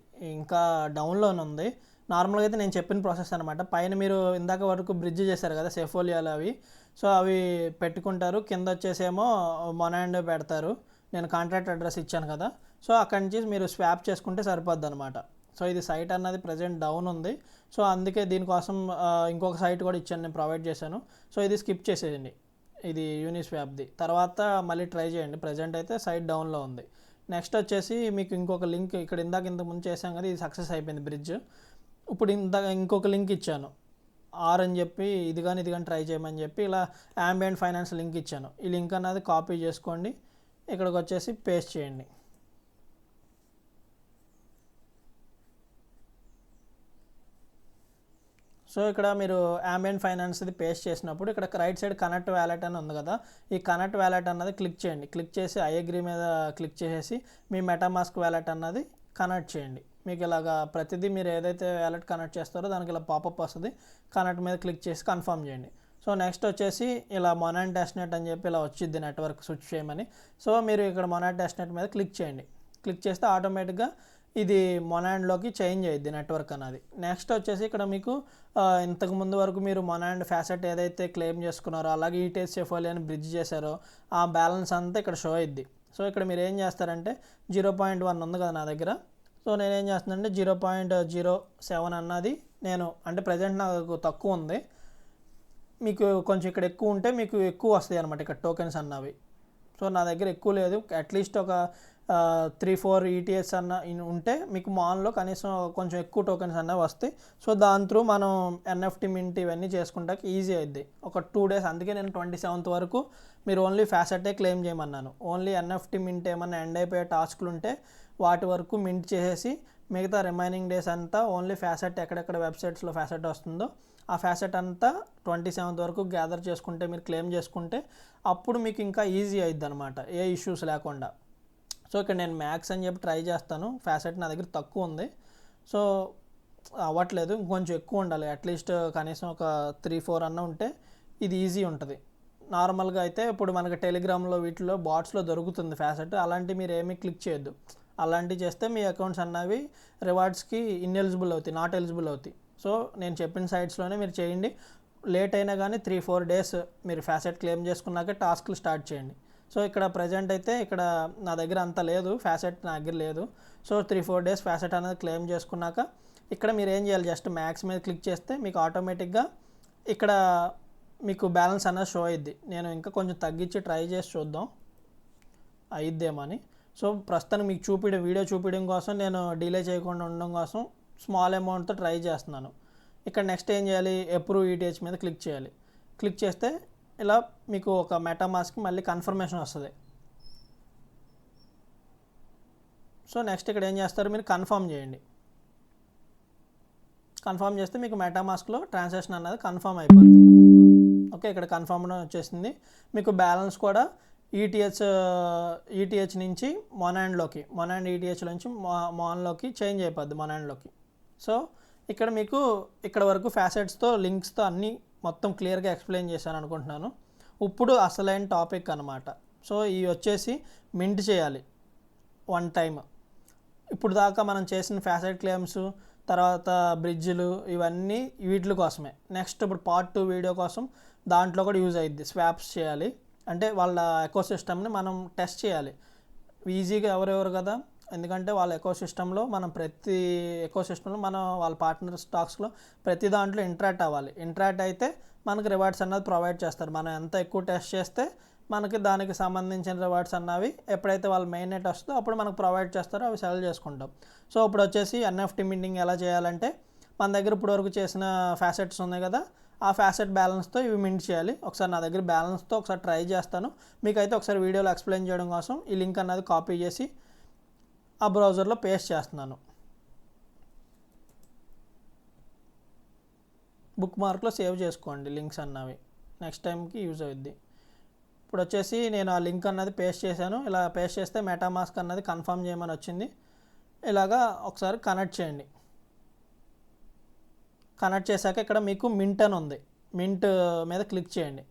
ఇంకా డౌన్లోనే ఉంది. నార్మల్గా అయితే నేను చెప్పిన ప్రాసెస్ అనమాట. పైన మీరు ఇందాక వరకు బ్రిడ్జ్ చేశారు కదా సెఫోలియాలు అవి, సో అవి పెట్టుకుంటారు. కింద వచ్చేసేమో మొనాండ్ పెడతారు. నేను కాంట్రాక్ట్ అడ్రస్ ఇచ్చాను కదా, సో అక్కడి నుంచి మీరు స్వాప్ చేసుకుంటే సరిపోద్ది అనమాట. సో ఇది సైట్ అన్నది ప్రజెంట్ డౌన్ ఉంది. సో అందుకే దీనికోసం ఇంకొక సైట్ కూడా ఇచ్చాను, నేను ప్రొవైడ్ చేశాను. సో ఇది స్కిప్ చేసేయండి, ఇది యూనిస్వాప్ది. తర్వాత మళ్ళీ ట్రై చేయండి. ప్రజెంట్ అయితే సైట్ డౌన్లో ఉంది. నెక్స్ట్ వచ్చేసి మీకు ఇంకొక లింక్ ఇక్కడ ఇంతకుముందు చేశాం కదా, ఇది సక్సెస్ అయిపోయింది బ్రిడ్జ్. ఇప్పుడు ఇంకొక లింక్ ఇచ్చాను ఆర్ అని చెప్పి, ఇది కానీ ట్రై చేయమని చెప్పి ఇలా యాంబియంట్ ఫైనాన్స్ లింక్ ఇచ్చాను. ఈ లింక్ అన్నది కాపీ చేసుకోండి, ఇక్కడికి వచ్చేసి పేస్ట్ చేయండి. సో ఇక్కడ మీరు యాంబియంట్ ఫైనాన్స్ది పేస్ట్ చేసినప్పుడు ఇక్కడ రైట్ సైడ్ కనెక్ట్ వ్యాలెట్ అని ఉంది కదా, ఈ కనెక్ట్ వ్యాలెట్ అన్నది క్లిక్ చేయండి. క్లిక్ చేసి ఐ అగ్రీ మీద క్లిక్ చేసేసి మీ మెటామాస్క్ వ్యాలెట్ అన్నది కనెక్ట్ చేయండి. మీకు ఇలాగా ప్రతిదీ మీరు ఏదైతే వ్యాలెట్ కనెక్ట్ చేస్తారో దానికి ఇలా పాపప్ వస్తుంది. కనెక్ట్ మీద క్లిక్ చేసి కన్ఫర్మ్ చేయండి. సో నెక్స్ట్ వచ్చేసి ఇలా మొనాండ్ టెస్ట్నెట్ అని చెప్పి ఇలా వచ్చింది నెట్వర్క్ స్విచ్ చేయమని. సో మీరు ఇక్కడ మొనాండ్ టెస్ట్నెట్ మీద క్లిక్ చేయండి. క్లిక్ చేస్తే ఆటోమేటిక్గా ఇది మొనాండ్లోకి చేంజ్ అయ్యిద్ది నెట్వర్క్ అన్నది. నెక్స్ట్ వచ్చేసి ఇక్కడ మీకు ఇంతకుముందు వరకు మీరు మొనాండ్ ఫ్యాసెట్ ఏదైతే క్లెయిమ్ చేసుకున్నారో అలాగే ఈటీహెచ్ సెఫోలియాని బ్రిడ్జ్ చేశారో ఆ బ్యాలెన్స్ అంతా ఇక్కడ షో అయ్యిద్ది. సో ఇక్కడ మీరు ఏం చేస్తారంటే 0.1 ఉంది కదా నా దగ్గర, సో నేనేం చేస్తున్నానంటే 0.07 అన్నది నేను అంటే ప్రజెంట్ నాకు తక్కువ ఉంది, మీకు కొంచెం ఇక్కడ ఎక్కువ ఉంటే మీకు ఎక్కువ వస్తాయి అనమాట ఇక్కడ టోకెన్స్ అన్నవి. సో నా దగ్గర ఎక్కువ లేదు, అట్లీస్ట్ ఒక 3-4 ఈటీఎస్ అన్న ఉంటే మీకు మాన్లో కనీసం కొంచెం ఎక్కువ టోకెన్స్ అన్నవి వస్తాయి. సో దాని త్రూ మనం ఎన్ఎఫ్టీ మింట్ ఇవన్నీ చేసుకుంటాకి ఈజీ అవుద్ది. ఒక 2 days, అందుకే నేను 27th వరకు మీరు ఓన్లీ ఫ్యాసెటే క్లెయిమ్ చేయమన్నాను. ఓన్లీ ఎన్ఎఫ్టీ మింట్ ఏమన్నా ఎండ్ అయిపోయే టాస్క్లు ఉంటే వాటి వరకు మింట్ చేసేసి మిగతా రిమైనింగ్ డేస్ అంతా ఓన్లీ ఫ్యాసెట్ ఎక్కడెక్కడ వెబ్సైట్స్లో ఫ్యాసెట్ వస్తుందో ఆ ఫ్యాసెట్ అంతా 27th వరకు గ్యాదర్ చేసుకుంటే మీరు క్లెయిమ్ చేసుకుంటే అప్పుడు మీకు ఇంకా ఈజీ అవుద్ది అనమాట, ఏ ఇష్యూస్ లేకుండా. సో ఇక్కడ నేను మ్యాక్స్ అని చెప్పి ట్రై చేస్తాను, ఫ్యాసెట్ నా దగ్గర తక్కువ ఉంది, సో అవ్వట్లేదు, ఇంకొంచెం ఎక్కువ ఉండాలి, అట్లీస్ట్ కనీసం ఒక 3-4 అన్న ఉంటే ఇది ఈజీ ఉంటుంది. నార్మల్గా అయితే ఇప్పుడు మనకి టెలిగ్రామ్లో వీటిలో బాట్స్లో దొరుకుతుంది ఫ్యాసెట్, అలాంటివి మీరు ఏమీ క్లిక్ చేయొద్దు. అలాంటివి చేస్తే మీ అకౌంట్స్ అన్నవి రివార్డ్స్కి ఇన్ఎలిజిబుల్ అవుతాయి, నాట్ ఎలిజిబుల్ అవుతాయి. సో నేను చెప్పిన సైట్స్లోనే మీరు చేయండి. లేట్ అయినా కానీ 3-4 days మీరు ఫ్యాసెట్ క్లెయిమ్ చేసుకున్నాక టాస్క్లు స్టార్ట్ చేయండి. సో ఇక్కడ ప్రజెంట్ అయితే ఇక్కడ నా దగ్గర అంత లేదు, ఫ్యాసెట్ నా దగ్గర లేదు. సో 3-4 days ఫ్యాసెట్ అనేది క్లెయిమ్ చేసుకున్నాక ఇక్కడ మీరు ఏం చేయాలి, జస్ట్ మ్యాక్స్ మీద క్లిక్ చేస్తే మీకు ఆటోమేటిక్గా ఇక్కడ మీకు బ్యాలెన్స్ అనేది షో అయ్యిద్ది. నేను ఇంకా కొంచెం తగ్గించి ట్రై చేసి చూద్దాం అయిద్దేమని. సో ప్రస్తుతానికి మీకు వీడియో చూపించడం కోసం నేను డిలే చేయకుండా ఉండడం కోసం స్మాల్ అమౌంట్తో ట్రై చేస్తున్నాను. ఇక్కడ నెక్స్ట్ ఏం చేయాలి, అప్రూవ్ ఈటీహెచ్ మీద క్లిక్ చేయాలి. క్లిక్ చేస్తే ఇలా మీకు ఒక మెటామాస్క్ మళ్ళీ కన్ఫర్మేషన్ వస్తుంది. సో నెక్స్ట్ ఇక్కడ ఏం చేస్తారు, మీరు కన్ఫర్మ్ చేయండి. కన్ఫర్మ్ చేస్తే మీకు మెటామాస్క్లో ట్రాన్సాక్షన్ అన్నది కన్ఫర్మ్ అయిపోద్ది. ఓకే, ఇక్కడ కన్ఫర్మ్ వచ్చేసింది. మీకు బ్యాలెన్స్ కూడా ఈటీహెచ్ నుంచి మొనాండ్ ఈటీహెచ్ నుంచి మాన్లోకి చేంజ్ అయిపోద్ది మొనాండ్లోకి. సో ఇక్కడ మీకు ఇక్కడ వరకు ఫ్యాసెట్స్తో లింక్స్తో అన్నీ మొత్తం క్లియర్గా ఎక్స్ప్లెయిన్ చేశాను అనుకుంటున్నాను. ఇప్పుడు అసలైన టాపిక్ అనమాట. సో ఇవి వచ్చేసి మింట్ చేయాలి 1 time. ఇప్పుడు దాకా మనం చేసిన ఫ్యాసెట్ క్లెయిమ్స్ తర్వాత బ్రిడ్జ్లు ఇవన్నీ వీటి కోసమే. నెక్స్ట్ ఇప్పుడు పార్ట్ 2 వీడియో కోసం దాంట్లో కూడా యూజ్ అయ్యిద్ది. స్వాప్స్ చేయాలి అంటే వాళ్ళ ఎకోసిస్టమ్ని మనం టెస్ట్ చేయాలి ఈజీగా ఎవరెవరు కదా, ఎందుకంటే వాళ్ళ ఎకోసిస్టంలో మనం ప్రతి ఎకోసిస్టంలో మనం వాళ్ళ పార్ట్నర్ స్టాక్స్లో ప్రతి దాంట్లో ఇంటరాక్ట్ అవ్వాలి. ఇంటరాక్ట్ అయితే మనకు రివార్డ్స్ అన్నది ప్రొవైడ్ చేస్తారు. మనం ఎంత ఎక్కువ టెస్ట్ చేస్తే మనకి దానికి సంబంధించిన రివార్డ్స్ అన్నవి ఎప్పుడైతే వాళ్ళ మెయిన్ నెట్ వస్తుందో అప్పుడు మనకు ప్రొవైడ్ చేస్తారో అవి సెల్ చేసుకుంటాం. సో ఇప్పుడు వచ్చేసి ఎన్ఎఫ్టీ మింటింగ్ ఎలా చేయాలంటే మన దగ్గర ఇప్పుడు వరకు చేసిన ఫ్యాసెట్స్ ఉన్నాయి కదా, ఆ ఫ్యాసెట్ బ్యాలెన్స్తో ఇవి మింట్ చేయాలి. ఒకసారి నా దగ్గర బ్యాలెన్స్తో ఒకసారి ట్రై చేస్తాను, మీకైతే ఒకసారి వీడియోలో ఎక్స్ప్లెయిన్ చేయడం కోసం ఈ లింక్ అన్నది కాపీ చేసి ఆ బ్రౌజర్లో పేస్ట్ చేస్తున్నాను. బుక్ మార్క్లో సేవ్ చేసుకోండి లింక్స్ అన్నవి, నెక్స్ట్ టైంకి యూజ్ అవుద్ది. ఇప్పుడు వచ్చేసి నేను ఆ లింక్ అన్నది పేస్ట్ చేశాను. ఇలా పేస్ట్ చేస్తే మెటామాస్క్ అన్నది కన్ఫర్మ్ చేయమని వచ్చింది. ఇలాగా ఒకసారి కనెక్ట్ చేయండి. కనెక్ట్ చేశాక ఇక్కడ మీకు మింట్ అని ఉంది, మింట్ మీద క్లిక్ చేయండి.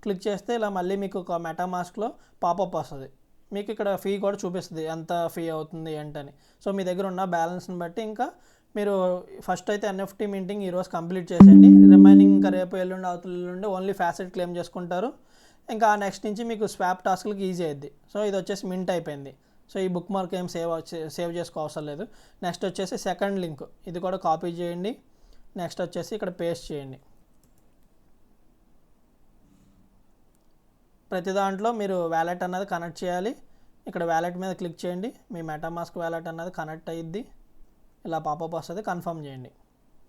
క్లిక్ చేస్తే ఇలా మళ్ళీ మీకు ఒక మెటామాస్క్లో పాపప్ వస్తుంది. మీకు ఇక్కడ ఫీ కూడా చూపిస్తుంది ఎంత ఫీ అవుతుంది ఏంటని. సో మీ దగ్గర ఉన్న బ్యాలెన్స్ని బట్టి ఇంకా మీరు ఫస్ట్ అయితే ఎన్ఎఫ్టీ మింటింగ్ ఈరోజు కంప్లీట్ చేసేయండి. రిమైనింగ్ ఇంకా రేపు ఎల్లుండి ఎల్లుండి ఓన్లీ ఫ్యాసెట్ క్లెయిమ్ చేసుకుంటారు. ఇంకా నెక్స్ట్ నుంచి మీకు స్వాప్ టాస్క్లకి ఈజీ అయ్యిద్ది. సో ఇది వచ్చేసి మింట్ అయిపోయింది. సో ఈ బుక్ మార్క్ ఏం సేవ్ చేసుకో అవసరం లేదు. నెక్స్ట్ వచ్చేసి సెకండ్ లింక్, ఇది కూడా కాపీ చేయండి. నెక్స్ట్ వచ్చేసి ఇక్కడ పేస్ట్ చేయండి. ప్రతి దాంట్లో మీరు వ్యాలెట్ అన్నది కనెక్ట్ చేయాలి. ఇక్కడ వ్యాలెట్ మీద క్లిక్ చేయండి, మీ మెటామాస్క్ వ్యాలెట్ అన్నది కనెక్ట్ అయ్యిద్ది. ఇలా పాపప్ వస్తుంది, కన్ఫర్మ్ చేయండి.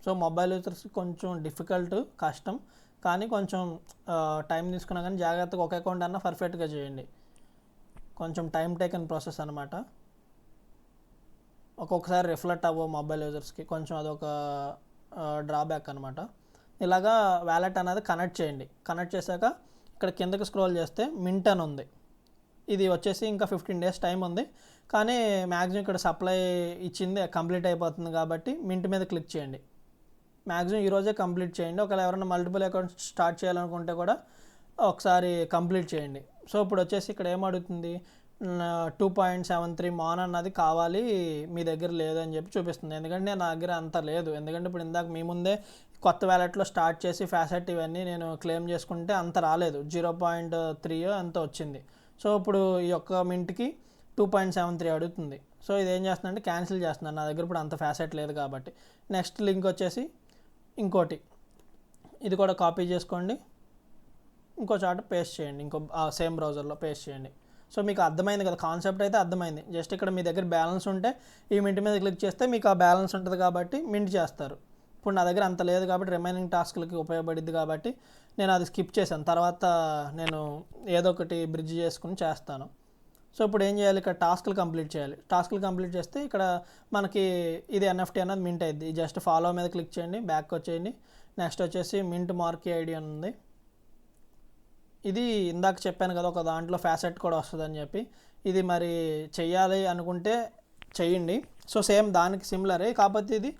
సో మొబైల్ యూజర్స్కి కొంచెం డిఫికల్ట్, కష్టం, కానీ కొంచెం టైం తీసుకున్నా కానీ జాగ్రత్తగా ఒక అకౌంట్ అన్న పర్ఫెక్ట్గా చేయండి. కొంచెం టైం టేకన్ ప్రాసెస్ అనమాట. ఒక్కొక్కసారి రిఫ్లెక్ట్ అవ్వవు మొబైల్ యూజర్స్కి, కొంచెం అదొక డ్రాబ్యాక్ అనమాట. ఇలాగా వ్యాలెట్ అనేది కనెక్ట్ చేయండి. కనెక్ట్ చేశాక ఇక్కడ కిందకి స్క్రోల్ చేస్తే మింట్ అని ఉంది. ఇది వచ్చేసి ఇంకా 15 days టైం ఉంది, కానీ మ్యాక్సిమం ఇక్కడ సప్లై ఇచ్చింది కంప్లీట్ అయిపోతుంది కాబట్టి మింట్ మీద క్లిక్ చేయండి. మ్యాక్సిమం ఈరోజే కంప్లీట్ చేయండి. ఒకవేళ ఎవరైనా మల్టిపుల్ అకౌంట్స్ స్టార్ట్ చేయాలనుకుంటే కూడా ఒకసారి కంప్లీట్ చేయండి. సో ఇప్పుడు వచ్చేసి ఇక్కడ ఏమడుగుతుంది, 2.73 మాన్ అన్నది కావాలి, మీ దగ్గర లేదు అని చెప్పి చూపిస్తుంది. ఎందుకంటే నా దగ్గర అంత లేదు. ఎందుకంటే ఇప్పుడు ఇందాక మీ ముందే కొత్త వ్యాలెట్లో స్టార్ట్ చేసి ఫ్యాసెట్ ఇవన్నీ నేను క్లెయిమ్ చేసుకుంటే అంత రాలేదు, 0.3 అంత వచ్చింది. సో ఇప్పుడు ఈ యొక్క మింట్కి 2.73 అడుగుతుంది. సో ఇది ఏం చేస్తుందంటే క్యాన్సిల్ చేస్తున్నాను, నా దగ్గర ఇప్పుడు అంత ఫ్యాసెట్ లేదు కాబట్టి. నెక్స్ట్ లింక్ వచ్చేసి ఇంకోటి, ఇది కూడా కాపీ చేసుకోండి, ఇంకో చాట పేస్ట్ చేయండి, ఇంకో సేమ్ బ్రౌజర్లో పేస్ట్ చేయండి. సో మీకు అర్థమైంది కదా, కాన్సెప్ట్ అయితే అర్థమైంది. జస్ట్ ఇక్కడ మీ దగ్గర బ్యాలెన్స్ ఉంటే ఈ మింట్ మీద క్లిక్ చేస్తే మీకు ఆ బ్యాలెన్స్ ఉంటుంది కాబట్టి మింట్ చేస్తారు. ఇప్పుడు నా దగ్గర అంత లేదు కాబట్టి రిమైనింగ్ టాస్క్లకి ఉపయోగపడిద్ది కాబట్టి నేను అది స్కిప్ చేశాను. తర్వాత నేను ఏదో ఒకటి బ్రిడ్జ్ చేసుకుని చేస్తాను. సో ఇప్పుడు ఏం చేయాలి, ఇక్కడ టాస్క్లు కంప్లీట్ చేయాలి. టాస్క్లు కంప్లీట్ చేస్తే ఇక్కడ మనకి ఇది ఎన్ఎఫ్టీ అన్నది మింట్ అయింది. జస్ట్ ఫాలో మీద క్లిక్ చేయండి, బ్యాక్ వచ్చేయండి. నెక్స్ట్ వచ్చేసి మింట్ మార్కీ ఐడి అని ఉంది. ఇది ఇందాక చెప్పాను కదా ఒక దాంట్లో ఫ్యాసెట్ కూడా వస్తుందని చెప్పి, ఇది మరి చెయ్యాలి అనుకుంటే చెయ్యండి. సో సేమ్ దానికి సిమిలరే, కాకపోతే ఇది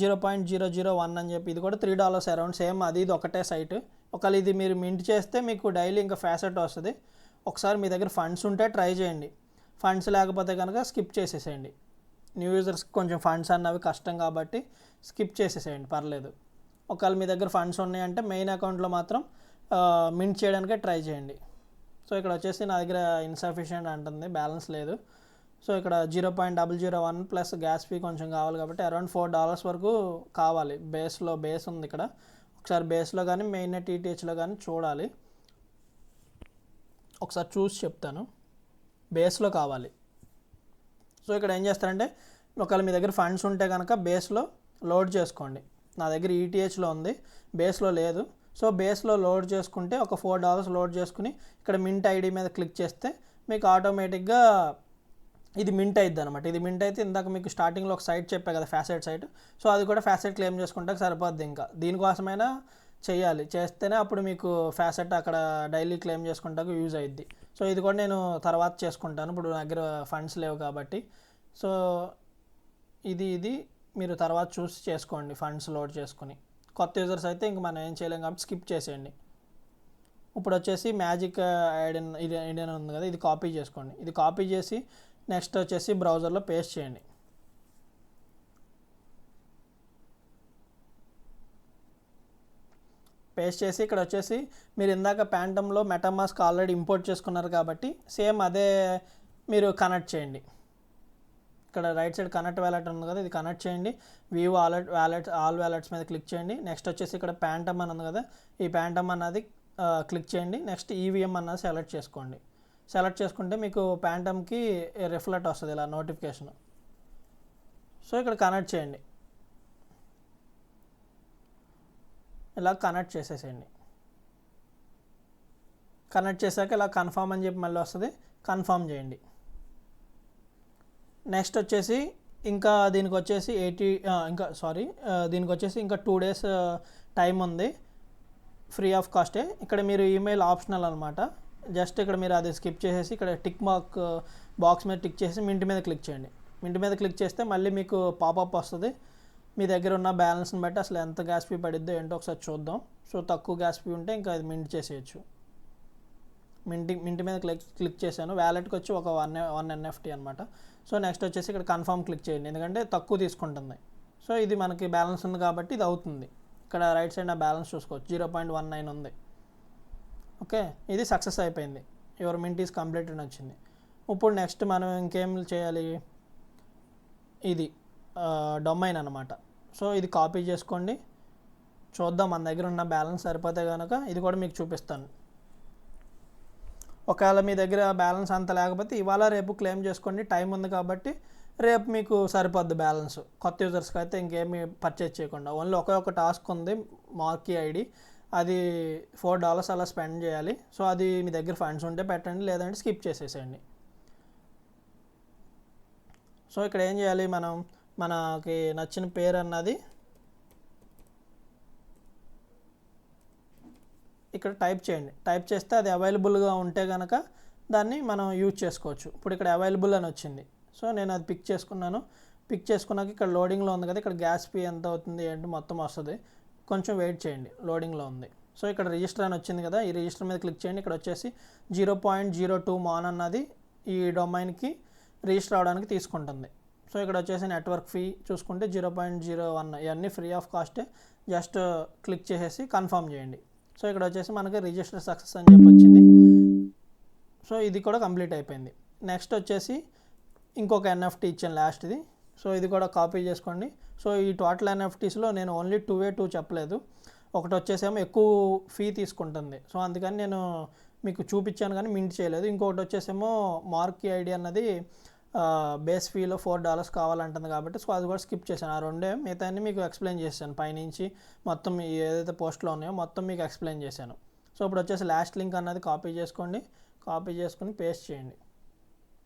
0.001 అని చెప్పి, ఇది కూడా $3 అరౌండ్ సేమ్, అది ఇది ఒకటే సైట్. ఒకవేళ ఇది మీరు మింట్ చేస్తే మీకు డైలీ ఇంకా ఫ్యాసెట్ వస్తుంది. ఒకసారి మీ దగ్గర ఫండ్స్ ఉంటే ట్రై చేయండి, ఫండ్స్ లేకపోతే కనుక స్కిప్ చేసేసేయండి. న్యూ యూజర్స్కి కొంచెం ఫండ్స్ అన్నవి కష్టం కాబట్టి స్కిప్ చేసేసేయండి, పర్లేదు. ఒకవేళ మీ దగ్గర ఫండ్స్ ఉన్నాయంటే మెయిన్ అకౌంట్లో మాత్రం మింట్ చేయడానికే ట్రై చేయండి. సో ఇక్కడ వచ్చేసి నా దగ్గర ఇన్సఫిషియెంట్ అంటుంది, బ్యాలెన్స్ లేదు. సో ఇక్కడ 0.001 ప్లస్ గ్యాస్ ఫీ కొంచెం కావాలి కాబట్టి అరౌండ్ $4 వరకు కావాలి. బేస్ ఉంది ఇక్కడ, ఒకసారి బేస్లో కానీ మెయిన్ నెట్ టీటీహెచ్లో కానీ చూడాలి. ఒకసారి చూసి చెప్తాను, బేస్లో కావాలి. సో ఇక్కడ ఏం చేస్తారంటే ఒకవేళ మీ దగ్గర ఫండ్స్ ఉంటే కనుక బేస్లో లోడ్ చేసుకోండి. నా దగ్గర ఈటీహెచ్లో ఉంది, బేస్లో లేదు. సో బేస్లో లోడ్ చేసుకుంటే ఒక $4 లోడ్ చేసుకుని ఇక్కడ మింట్ ఐడి మీద క్లిక్ చేస్తే మీకు ఆటోమేటిక్గా ఇది మింట్ అయిద్ది అనమాట. ఇది మింట్ అయితే ఇందాక మీకు స్టార్టింగ్లో ఒక సైట్ చెప్పా కదా, ఫ్యాసెట్ సైట్. సో అది కూడా ఫ్యాసెట్ క్లెయిమ్ చేసుకుంటే సరిపోద్ది. ఇంకా దీనికోసమైనా చేయాలి, చేస్తేనే అప్పుడు మీకు ఫ్యాసెట్ అక్కడ డైలీ క్లెయిమ్ చేసుకుంటాకు యూజ్ అయ్యిద్ది. సో ఇది కూడా నేను తర్వాత చేసుకుంటాను, ఇప్పుడు నా దగ్గర ఫండ్స్ లేవు కాబట్టి. సో ఇది మీరు తర్వాత చూసి చేసుకోండి, ఫండ్స్ లోడ్ చేసుకుని. కొత్త యూజర్స్ అయితే ఇంక మనం ఏం చేయలేం కాబట్టి స్కిప్ చేసేయండి. ఇప్పుడు వచ్చేసి మ్యాజిక్ ఐడియన్ ఉంది కదా, ఇది కాపీ చేసుకోండి. ఇది కాపీ చేసి నెక్స్ట్ వచ్చేసి బ్రౌజర్లో పేస్ట్ చేయండి. పేస్ట్ చేసి ఇక్కడ వచ్చేసి మీరు ఇందాక ప్యాంటమ్లో మెటామాస్క్ ఆల్రెడీ ఇంపోర్ట్ చేసుకున్నారు కాబట్టి సేమ్ అదే మీరు కనెక్ట్ చేయండి. ఇక్కడ రైట్ సైడ్ కనెక్ట్ వ్యాలెట్ ఉంది కదా, ఇది కనెక్ట్ చేయండి. వ్యూ ఆల్ వ్యాలెట్స్ మీద క్లిక్ చేయండి. నెక్స్ట్ వచ్చేసి ఇక్కడ ప్యాంటమ్ అని ఉంది కదా, ఈ ప్యాంటమ్ అన్నది క్లిక్ చేయండి. నెక్స్ట్ ఈవీఎం అన్నది సెలెక్ట్ చేసుకోండి. సెలెక్ట్ చేసుకుంటే మీకు ప్యాంటమ్కి రిఫ్లెక్ట్ వస్తుంది ఇలా నోటిఫికేషన్. సో ఇక్కడ కనెక్ట్ చేయండి. ఇలా కనెక్ట్ చేసేసేయండి. కనెక్ట్ చేశాక ఇలా కన్ఫర్మ్ అని చెప్పి మళ్ళీ వస్తుంది, కన్ఫర్మ్ చేయండి. నెక్స్ట్ వచ్చేసి ఇంకా దీనికి వచ్చేసి దీనికి వచ్చేసి ఇంకా 2 days టైం ఉంది, ఫ్రీ ఆఫ్ కాస్టే. ఇక్కడ మీరు ఈమెయిల్ ఆప్షనల్ అనమాట. జస్ట్ ఇక్కడ మీరు అది స్కిప్ చేసేసి ఇక్కడ టిక్ మార్క్ బాక్స్ మీద టిక్ చేసి మింట్ మీద క్లిక్ చేయండి. మింట్ మీద క్లిక్ చేస్తే మళ్ళీ మీకు పాపప్ వస్తుంది. మీ దగ్గర ఉన్న బ్యాలెన్స్ని బట్టి అసలు ఎంత గ్యాస్ ఫీ పడిద్దో ఏంటో ఒకసారి చూద్దాం. సో తక్కువ గ్యాస్ ఫీ ఉంటే ఇంకా అది మింట్ చేసేయచ్చు. మింట్ మీద క్లిక్ చేశాను. వ్యాలెట్కి వచ్చి ఒక 1 NFT అనమాట. సో నెక్స్ట్ వచ్చేసి ఇక్కడ కన్ఫర్మ్ క్లిక్ చేయండి, ఎందుకంటే తక్కువ తీసుకుంటుంది. సో ఇది మనకి బ్యాలెన్స్ ఉంది కాబట్టి ఇది అవుతుంది. ఇక్కడ రైట్ సైడ్ నా బ్యాలెన్స్ చూసుకోవచ్చు, 0.19 ఉంది. ఓకే, ఇది సక్సెస్ అయిపోయింది. యువర్ మింట్ ఈజ్ కంప్లీట్ అని వచ్చింది. ఇప్పుడు నెక్స్ట్ మనం ఇంకేం చేయాలి, ఇది డొమైన్ అనమాట. సో ఇది కాపీ చేసుకోండి, చూద్దాం మన దగ్గర ఉన్న బ్యాలెన్స్ సరిపోతే కనుక ఇది కూడా మీకు చూపిస్తాను. ఒకవేళ మీ దగ్గర బ్యాలెన్స్ అంత లేకపోతే ఇవాళ రేపు క్లెయిమ్ చేసుకోండి, టైం ఉంది కాబట్టి రేపు మీకు సరిపోద్ది బ్యాలెన్స్. కొత్త యూజర్స్కి అయితే ఇంకేమీ పర్చేజ్ చేయకుండా ఓన్లీ ఒక టాస్క్ ఉంది, మార్కీ ఐడి, అది $4 అలా స్పెండ్ చేయాలి. సో అది మీ దగ్గర ఫండ్స్ ఉంటే పెట్టండి, లేదంటే స్కిప్ చేసేసేయండి. సో ఇక్కడ ఏం చేయాలి, మనకి నచ్చిన పేరు అన్నది ఇక్కడ టైప్ చేయండి. టైప్ చేస్తే అది అవైలబుల్గా ఉంటే కనుక దాన్ని మనం యూజ్ చేసుకోవచ్చు. ఇప్పుడు ఇక్కడ అవైలబుల్ అని వచ్చింది. సో నేను అది పిక్ చేసుకున్నాను. పిక్ చేసుకున్నాక ఇక్కడ లోడింగ్లో ఉంది కదా, ఇక్కడ గ్యాస్ ఫీ ఎంత అవుతుంది ఏంటి మొత్తం వస్తుంది, కొంచెం వెయిట్ చేయండి, లోడింగ్లో ఉంది. సో ఇక్కడ రిజిస్టర్ అని వచ్చింది కదా, ఈ రిజిస్టర్ మీద క్లిక్ చేయండి. ఇక్కడ వచ్చేసి 0.02 MON అన్నది ఈ డొమైన్కి రిజిస్టర్ అవడానికి తీసుకుంటుంది. సో ఇక్కడ వచ్చేసి నెట్వర్క్ ఫీ చూసుకుంటే 0.01, ఇవన్నీ ఫ్రీ ఆఫ్ కాస్టే. జస్ట్ క్లిక్ చేసేసి కన్ఫర్మ్ చేయండి. సో ఇక్కడ వచ్చేసి మనకి రిజిస్టర్ సక్సెస్ అని చెప్పి వచ్చింది. సో ఇది కూడా కంప్లీట్ అయిపోయింది. నెక్స్ట్ వచ్చేసి ఇంకొక NFT ఇచ్చాను లాస్ట్ది. సో ఇది కూడా కాపీ చేసుకోండి. సో ఈ టోటల్ NFTస్లో నేను ఓన్లీ 2 చెప్పలేదు. ఒకటి వచ్చేసేమో ఎక్కువ ఫీ తీసుకుంటుంది, సో అందుకని నేను మీకు చూపించాను కానీ మింట్ చేయలేదు. ఇంకొకటి వచ్చేసేమో మార్కీ ఐడి అన్నది బేస్ ఫీలో $4 కావాలంటుంది కాబట్టి సో అది కూడా స్కిప్ చేశాను. ఆ రెండే, మిగతా మీకు ఎక్స్ప్లెయిన్ చేశాను పైనుంచి మొత్తం ఏదైతే పోస్ట్లో ఉన్నాయో మొత్తం మీకు ఎక్స్ప్లెయిన్ చేశాను. సో ఇప్పుడు వచ్చేసి లాస్ట్ లింక్ అన్నది కాపీ చేసుకోండి, కాపీ చేసుకుని పేస్ట్ చేయండి.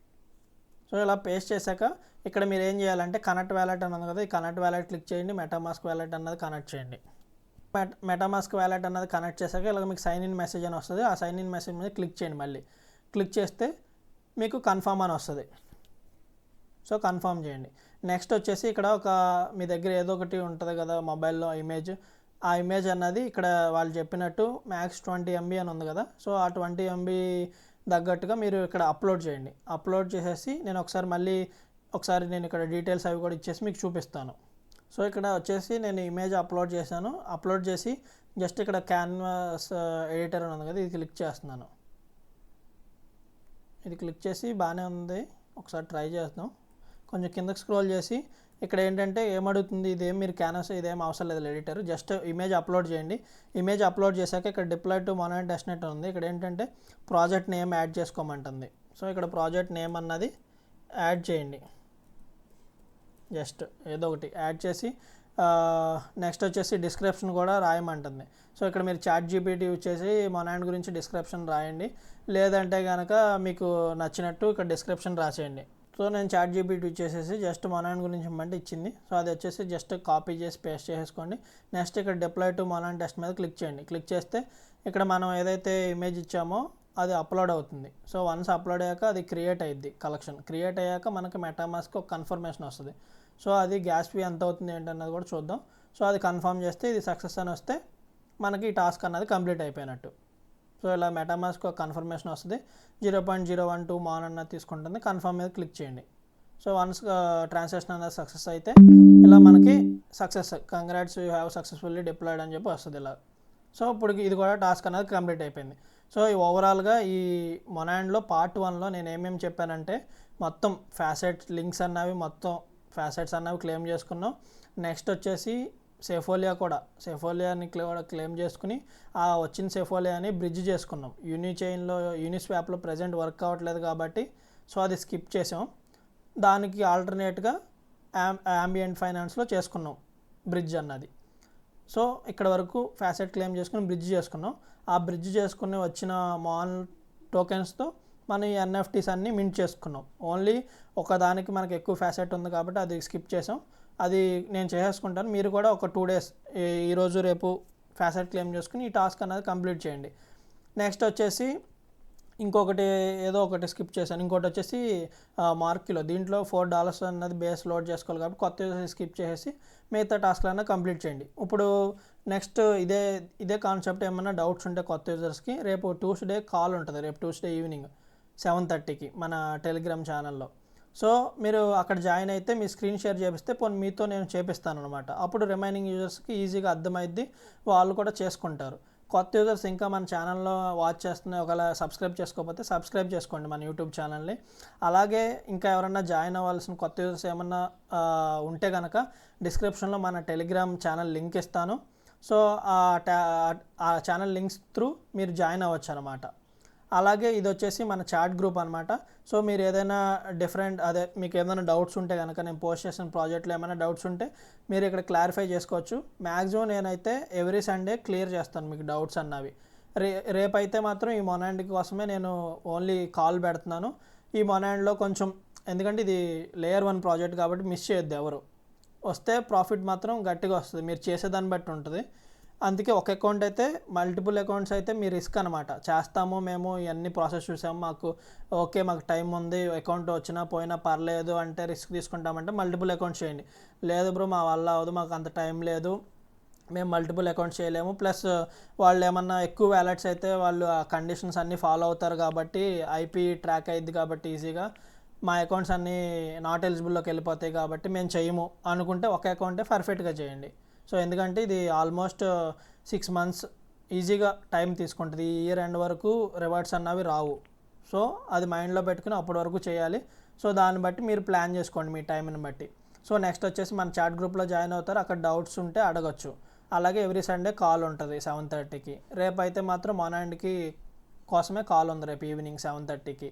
సో ఇలా పేస్ట్ చేశాక ఇక్కడ మీరు ఏం చేయాలంటే కనెక్ట్ వ్యాలెట్ అన్నది కదా, ఈ కనెక్ట్ వ్యాలెట్ క్లిక్ చేయండి, మెటామాస్క్ వ్యాలెట్ అన్నది కనెక్ట్ చేయండి. మెటామాస్క్ వ్యాలెట్ అన్నది కనెక్ట్ చేశాక ఇలా మీకు సైన్ ఇన్ మెసేజ్ అని వస్తుంది. ఆ సైన్ ఇన్ మెసేజ్ మీద క్లిక్ చేయండి. మళ్ళీ క్లిక్ చేస్తే మీకు కన్ఫర్మ్ అని వస్తుంది. సో కన్ఫర్మ్ చేయండి. నెక్స్ట్ వచ్చేసి ఇక్కడ మీ దగ్గర ఏదో ఒకటి ఉంటుంది కదా మొబైల్లో ఇమేజ్, ఆ ఇమేజ్ అన్నది ఇక్కడ వాళ్ళు చెప్పినట్టు మ్యాక్స్ 20 MB అని ఉంది కదా, సో ఆ 20 MB తగ్గట్టుగా మీరు ఇక్కడ అప్లోడ్ చేయండి. అప్లోడ్ చేసేసి నేను ఒకసారి నేను ఇక్కడ డీటెయిల్స్ అవి కూడా ఇచ్చేసి మీకు చూపిస్తాను. సో ఇక్కడ వచ్చేసి నేను ఇమేజ్ అప్లోడ్ చేశాను. అప్లోడ్ చేసి జస్ట్ ఇక్కడ క్యాన్వాస్ ఎడిటర్ అని ఉంది కదా, ఇది క్లిక్ చేస్తున్నాను. ఇది క్లిక్ చేసి బాగానే ఉంది, ఒకసారి ట్రై చేద్దాం. కొంచెం కిందకి స్క్రోల్ చేసి ఇక్కడ ఏంటంటే ఏమడుగుతుంది, ఇదేం మీరు క్యాన్వాస్ ఇదేం అవసరం లేదు ఎడిటర్, జస్ట్ ఇమేజ్ అప్లోడ్ చేయండి. ఇమేజ్ అప్లోడ్ చేశాక ఇక్కడ డిప్లాయ్ టు మొనాడ్ డెస్టినేట్ ఉంది. ఇక్కడ ఏంటంటే ప్రాజెక్ట్ నేమ్ యాడ్ చేసుకోమంటుంది. సో ఇక్కడ ప్రాజెక్ట్ నేమ్ అన్నది యాడ్ చేయండి, జస్ట్ ఏదో ఒకటి యాడ్ చేసి నెక్స్ట్ వచ్చేసి డిస్క్రిప్షన్ కూడా రాయమంటుంది. సో ఇక్కడ మీరు ChatGPT యూజ్ చేసి మొనాడ్ గురించి డిస్క్రిప్షన్ రాయండి, లేదంటే కనుక మీకు నచ్చినట్టు ఇక్కడ డిస్క్రిప్షన్ రాసేయండి. సో నేను ChatGPT యూజ్ చేసేసి జస్ట్ మొనాడ్ గురించి ఇమ్మంటే ఇచ్చింది. సో అది వచ్చేసి జస్ట్ కాపీ చేసి పేస్ట్ చేసేసుకోండి. నెక్స్ట్ ఇక్కడ డిప్లాయ్ టు మొనాడ్ టెస్ట్ మీద క్లిక్ చేయండి. క్లిక్ చేస్తే ఇక్కడ మనం ఏదైతే ఇమేజ్ ఇచ్చామో అది అప్లోడ్ అవుతుంది. సో వన్స్ అప్లోడ్ అయ్యాక అది క్రియేట్ అయ్యిద్ది, కలెక్షన్ క్రియేట్ అయ్యాక మనకి మెటామాస్క్ ఒక కన్ఫర్మేషన్ వస్తుంది. సో అది గ్యాస్ ఫీ ఎంత అవుతుంది ఏంటన్నది కూడా చూద్దాం. సో అది కన్ఫర్మ్ చేస్తే ఇది సక్సెస్ అని వస్తే మనకి ఈ టాస్క్ అన్నది కంప్లీట్ అయిపోయినట్టు. సో ఇలా మెటామాస్క్ ఒక కన్ఫర్మేషన్ వస్తుంది, 0.012 MON అన్నది తీసుకుంటుంది. కన్ఫర్మ్ మీద క్లిక్ చేయండి. సో వన్స్ ట్రాన్సాక్షన్ అనేది సక్సెస్ అయితే ఇలా మనకి success, congrats you have successfully deployed అని చెప్పి వస్తుంది ఇలా. సో ఇప్పుడు ఇది కూడా టాస్క్ అనేది కంప్లీట్ అయిపోయింది. సో ఈ ఓవరాల్గా ఈ మొనాడ్లో పార్ట్ 1లో నేను ఏమేమి చెప్పానంటే మొత్తం ఫ్యాసెట్ లింక్స్ అన్నవి మొత్తం ఫ్యాసెట్స్ అన్నవి క్లెయిమ్ చేసుకున్నాం. నెక్స్ట్ వచ్చేసి సెఫోలియాని కూడా క్లెయిమ్ చేసుకుని ఆ వచ్చిన సెఫోలియాని బ్రిడ్జ్ చేసుకున్నాం. యూనిస్వాప్లో ప్రజెంట్ వర్క్ అవ్వట్లేదు కాబట్టి సో అది స్కిప్ చేసాం. దానికి ఆల్టర్నేట్గా యాంబియంట్ ఫైనాన్స్లో చేసుకున్నాం బ్రిడ్జ్ అన్నది. సో ఇక్కడ వరకు ఫ్యాసెట్ క్లెయిమ్ చేసుకుని బ్రిడ్జ్ చేసుకున్నాం. ఆ బ్రిడ్జ్ చేసుకుని వచ్చిన మాన్ టోకెన్స్తో మనం ఈ ఎన్ఎఫ్టీస్ అన్నీ మింట్ చేసుకున్నాం. ఓన్లీ ఒకదానికి మనకి ఎక్కువ ఫ్యాసెట్ ఉంది కాబట్టి అది స్కిప్ చేసాం. అది నేను చేసేసుకుంటాను. మీరు కూడా ఒక 2 days ఈరోజు రేపు ఫ్యాసెట్ క్లెయిమ్ చేసుకుని ఈ టాస్క్ అనేది కంప్లీట్ చేయండి. నెక్స్ట్ వచ్చేసి ఇంకొకటి ఏదో ఒకటి స్కిప్ చేశాను. ఇంకోటి వచ్చేసి మార్కిలో దీంట్లో $4 అన్నది బేస్ లోడ్ చేసుకోవాలి కాబట్టి కొత్త యూజర్స్ స్కిప్ చేసేసి మిగతా టాస్క్లన్నా కంప్లీట్ చేయండి. ఇప్పుడు నెక్స్ట్ ఇదే కాన్సెప్ట్ ఏమైనా డౌట్స్ ఉంటే కొత్త యూజర్స్కి రేపు ట్యూస్డే కాల్ ఉంటుంది. రేపు ట్యూస్డే ఈవినింగ్ 7:30కి మన టెలిగ్రామ్ ఛానల్లో. సో మీరు అక్కడ జాయిన్ అయితే మీ స్క్రీన్ షేర్ చేపిస్తే మీతో నేను చేపిస్తాను అనమాట. అప్పుడు రిమైనింగ్ యూజర్స్కి ఈజీగా అర్థమైద్ది, వాళ్ళు కూడా చేసుకుంటారు. కొత్త యూజర్స్ ఇంకా మన ఛానల్లో వాచ్ చేస్తున్న ఒకవేళ సబ్స్క్రైబ్ చేసుకోకపోతే సబ్స్క్రైబ్ చేసుకోండి మన యూట్యూబ్ ఛానల్ని. అలాగే ఇంకా ఎవరన్నా జాయిన్ అవ్వాల్సిన కొత్త యూజర్స్ ఏమన్నా ఉంటే కనుక డిస్క్రిప్షన్లో మన టెలిగ్రామ్ ఛానల్ లింక్ ఇస్తాను. సో ఆ ఛానల్ లింక్స్ త్రూ మీరు జాయిన్ అవ్వచ్చు అనమాట. అలాగే ఇది వచ్చేసి మన చాట్ గ్రూప్ అనమాట. సో మీరు ఏదైనా మీకు ఏదైనా డౌట్స్ ఉంటే కనుక నేను పోస్ట్ చేసిన ప్రాజెక్ట్లో ఏమైనా డౌట్స్ ఉంటే మీరు ఇక్కడ క్లారిఫై చేసుకోవచ్చు. మ్యాక్సిమం నేనైతే ఎవ్రీ సండే క్లియర్ చేస్తాను మీకు డౌట్స్ అన్నవి. రేపైతే మాత్రం ఈ మొనాండ్ కోసమే నేను ఓన్లీ కాల్ పెడుతున్నాను. ఈ మొనాండ్లో కొంచెం ఎందుకంటే ఇది లేయర్ 1 ప్రాజెక్ట్ కాబట్టి మిస్ చేయొద్దు ఎవరు. వస్తే ప్రాఫిట్ మాత్రం గట్టిగా వస్తుంది, మీరు చేసేదాన్ని బట్టి ఉంటుంది. అందుకే ఒక అకౌంట్ అయితే మల్టిపుల్ అకౌంట్స్ అయితే మీ రిస్క్ అనమాట. చేస్తాము మేము ఇవన్నీ ప్రాసెస్ చూసాము, మాకు టైం ఉంది, అకౌంట్ వచ్చినా పోయినా పర్లేదు అంటే రిస్క్ తీసుకుంటామంటే మల్టిపుల్ అకౌంట్స్ చేయండి. లేదు బ్రో మా వల్ల అవ్వదు, మాకు అంత టైం లేదు, మేము మల్టిపుల్ అకౌంట్స్ చేయలేము, ప్లస్ వాళ్ళు ఏమన్నా ఎక్కువ వ్యాలెట్స్ అయితే వాళ్ళు ఆ కండిషన్స్ అన్నీ ఫాలో అవుతారు కాబట్టి ఐపీ ట్రాక్ అయ్యిద్ది కాబట్టి ఈజీగా మా అకౌంట్స్ అన్నీ నాట్ ఎలిజిబుల్లోకి వెళ్ళిపోతాయి కాబట్టి మేము చేయము అనుకుంటే ఒక అకౌంటే పర్ఫెక్ట్గా చేయండి. సో ఎందుకంటే ఇది ఆల్మోస్ట్ 6 months ఈజీగా టైం తీసుకుంటుంది. ఈ ఇయర్ ఎండ్ వరకు రివార్డ్స్ అన్నవి రావు. సో అది మైండ్లో పెట్టుకుని అప్పటి వరకు చేయాలి. సో దాన్ని బట్టి మీరు ప్లాన్ చేసుకోండి మీ టైంని బట్టి. సో నెక్స్ట్ వచ్చేసి మన చాట్ గ్రూప్లో జాయిన్ అవుతారు, అక్కడ డౌట్స్ ఉంటే అడగచ్చు. అలాగే ఎవ్రీ సండే కాల్ ఉంటుంది 7:30కి. రేపు అయితే మాత్రం మొనాండ్కి కోసమే కాల్ ఉంది రేపు ఈవినింగ్ 7:30కి.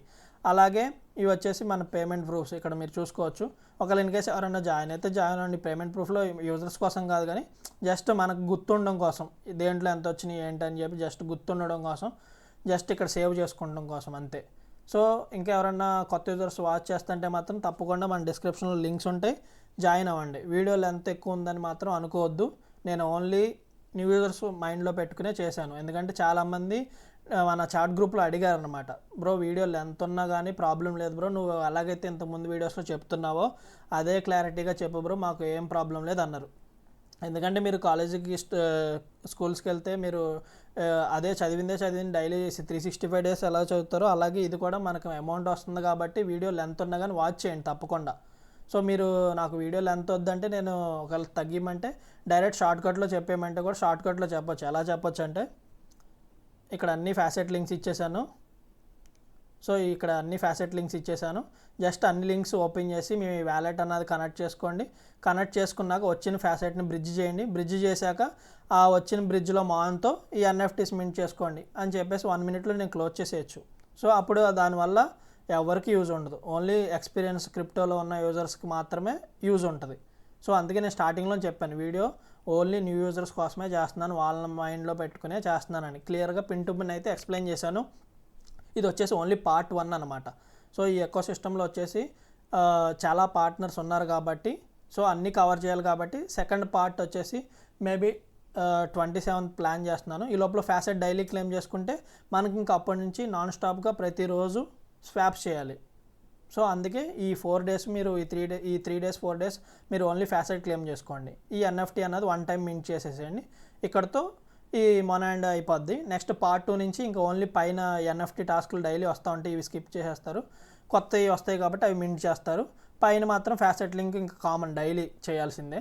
అలాగే ఇవి వచ్చేసి మన పేమెంట్ ప్రూఫ్స్ ఇక్కడ మీరు చూసుకోవచ్చు. ఒకవేళ ఇన్ కేసు ఎవరైనా జాయిన్ అవ్వండి. పేమెంట్ ప్రూఫ్లో యూజర్స్ కోసం కాదు కానీ జస్ట్ మనకు గుర్తుండడం కోసం, దేంట్లో ఎంత వచ్చినాయి ఏంటని చెప్పి జస్ట్ గుర్తుండడం కోసం, జస్ట్ ఇక్కడ సేవ్ చేసుకోవడం కోసం అంతే. సో ఇంకా ఎవరైనా కొత్త యూజర్స్ వాచ్ చేస్తుంటే మాత్రం తప్పకుండా మన డిస్క్రిప్షన్లో లింక్స్ ఉంటాయి, జాయిన్ అవ్వండి. వీడియో లెంత్ ఎక్కువ ఉందని మాత్రం అనుకోవద్దు. నేను ఓన్లీ న్యూ యూజర్స్ మైండ్లో పెట్టుకునే చేశాను. ఎందుకంటే చాలామంది మన చాట్ గ్రూప్లో అడిగారు అనమాట, బ్రో వీడియోలు ఎంత ఉన్నా కానీ ప్రాబ్లం లేదు బ్రో, నువ్వు అలాగైతే ఇంతకుముందు వీడియోస్లో చెప్తున్నావో అదే క్లారిటీగా చెప్పు బ్రో, మాకు ఏం ప్రాబ్లం లేదు అన్నారు. ఎందుకంటే మీరు కాలేజీకి స్కూల్స్కి వెళ్తే మీరు అదే చదివింది డైలీ 365 days ఎలా చదువుతారో అలాగే ఇది కూడా మనకు అమౌంట్ వస్తుంది కాబట్టి వీడియో లెంత్ ఉన్నా కానీ వాచ్ చేయండి తప్పకుండా. సో మీరు నాకు వీడియో లెంత్ వద్దంటే నేను ఒకవేళ తగ్గిమంటే డైరెక్ట్ షార్ట్కట్లో చెప్పేయమంటే కూడా షార్ట్కట్లో చెప్పొచ్చు. ఎలా చెప్పొచ్చు అంటే ఇక్కడ అన్ని ఫ్యాసెట్ లింక్స్ ఇచ్చేసాను. సో ఇక్కడ అన్ని ఫ్యాసెట్ లింక్స్ ఇచ్చేసాను. జస్ట్ అన్ని లింక్స్ ఓపెన్ చేసి మీ వ్యాలెట్ అన్నది కనెక్ట్ చేసుకోండి. కనెక్ట్ చేసుకున్నాక వచ్చిన ఫ్యాసెట్ని బ్రిడ్జ్ చేయండి. బ్రిడ్జ్ చేశాక ఆ వచ్చిన బ్రిడ్జ్లో మాన్తో ఈ ఎన్ఎఫ్టీస్ మింట్ చేసుకోండి అని చెప్పేసి 1 minute నేను క్లోజ్ చేసేయచ్చు. సో అప్పుడు దానివల్ల ఎవరికి యూజ్ ఉండదు, ఓన్లీ ఎక్స్పీరియన్స్ క్రిప్టోలో ఉన్న యూజర్స్కి మాత్రమే యూజ్ ఉంటుంది. సో అందుకే నేను స్టార్టింగ్లో చెప్పాను వీడియో ఓన్లీ న్యూ యూజర్స్ కోసమే చేస్తున్నాను, వాళ్ళ మైండ్లో పెట్టుకునే చేస్తున్నానని క్లియర్గా పిన్ టు పిన్ అయితే ఎక్స్ప్లెయిన్ చేశాను. ఇది వచ్చేసి ఓన్లీ part 1 అనమాట. సో ఈ ఎకో సిస్టంలో వచ్చేసి చాలా పార్ట్నర్స్ ఉన్నారు కాబట్టి సో అన్నీ కవర్ చేయాలి కాబట్టి సెకండ్ పార్ట్ వచ్చేసి మేబీ 27th ప్లాన్ చేస్తున్నాను. ఈ లోపల ఫ్యాసెట్ డైలీ క్లెయిమ్ చేసుకుంటే మనకి ఇంకా అప్పటి నుంచి నాన్ స్టాప్గా ప్రతిరోజు స్వాప్స్ చేయాలి. సో అందుకే ఈ 4 days మీరు ఈ 3 days 4 days మీరు ఓన్లీ ఫ్యాసెట్ క్లెయిమ్ చేసుకోండి. ఈ ఎన్ఎఫ్టీ అన్నది 1 time మింట్ చేసేసేయండి. ఇక్కడతో ఈ మొనాండ్ అయిపోద్ది. నెక్స్ట్ part 2 నుంచి ఇంకా ఓన్లీ పైన ఎన్ఎఫ్టీ టాస్క్లు డైలీ వస్తూ ఉంటాయి, ఇవి స్కిప్ చేసేస్తారు. కొత్తవి వస్తాయి కాబట్టి అవి మింట్ చేస్తారు. పైన మాత్రం ఫ్యాసెట్ లింక్ ఇంకా కామన్ డైలీ చేయాల్సిందే.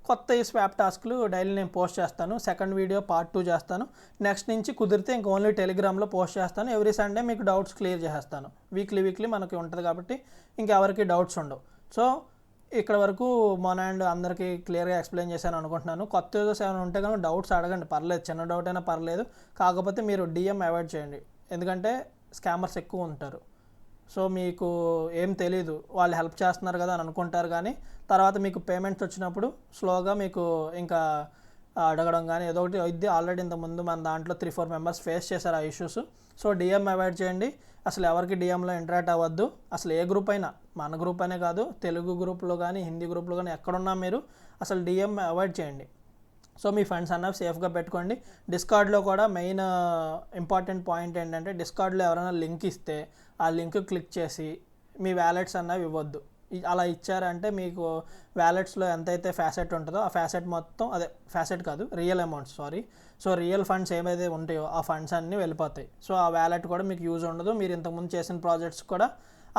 కొత్త ఈ స్వాప్ టాస్క్లు డైలీ నేను పోస్ట్ చేస్తాను. సెకండ్ వీడియో part 2 చేస్తాను. నెక్స్ట్ నుంచి కుదిరితే ఇంకా ఓన్లీ టెలిగ్రామ్లో పోస్ట్ చేస్తాను. ఎవ్రీ సండే మీకు డౌట్స్ క్లియర్ చేసేస్తాను. వీక్లీ మనకి ఉంటుంది కాబట్టి ఇంకెవరికి డౌట్స్ ఉండవు. సో ఇక్కడ వరకు మొనాండ్ అందరికీ క్లియర్గా ఎక్స్ప్లెయిన్ చేశాను అనుకుంటున్నాను. కొత్త యూజర్స్ ఏమైనా ఉంటే కానీ డౌట్స్ అడగండి, పర్లేదు, చిన్న డౌట్ అయినా పర్లేదు. కాకపోతే మీరు DM అవాయిడ్ చేయండి, ఎందుకంటే స్కామర్స్ ఎక్కువ ఉంటారు. సో మీకు ఏం తెలీదు, వాళ్ళు హెల్ప్ చేస్తున్నారు కదా అని అనుకుంటారు, కానీ తర్వాత మీకు పేమెంట్స్ వచ్చినప్పుడు స్లోగా మీకు ఇంకా అడగడం కానీ ఏదో ఒకటి ఇది ఆల్రెడీ ఇంతకుముందు మన దాంట్లో 3-4 మెంబర్స్ ఫేస్ చేశారు ఆ ఇష్యూస్. సో డిఎం అవాయిడ్ చేయండి. అసలు ఎవరికి డిఎంలో ఇంటరాక్ట్ అవ్వద్దు. అసలు ఏ గ్రూప్ అయినా, మన గ్రూప్ అనే కాదు, తెలుగు గ్రూప్లో కానీ హిందీ గ్రూప్లో కానీ ఎక్కడున్నా మీరు అసలు డిఎం అవాయిడ్ చేయండి. సో మీ ఫండ్స్ అన్నవి సేఫ్గా పెట్టుకోండి. డిస్కార్డ్లో కూడా మెయిన్ ఇంపార్టెంట్ పాయింట్ ఏంటంటే, డిస్కార్డ్లో ఎవరైనా లింక్ ఇస్తే ఆ లింక్ క్లిక్ చేసి మీ వ్యాలెట్స్ అన్నవి ఇవ్వద్దు. అలా ఇచ్చారంటే మీకు వ్యాలెట్స్లో ఎంతైతే ఫ్యాసెట్ ఉంటుందో ఆ ఫ్యాసెట్ మొత్తం, అదే ఫ్యాసెట్ కాదు, real amounts, sorry. So real funds ఏమైతే ఉంటాయో ఆ ఫండ్స్ అన్నీ వెళ్ళిపోతాయి. సో ఆ వ్యాలెట్ కూడా మీకు యూజ్ ఉండదు. మీరు ఇంతకుముందు చేసిన ప్రాజెక్ట్స్ కూడా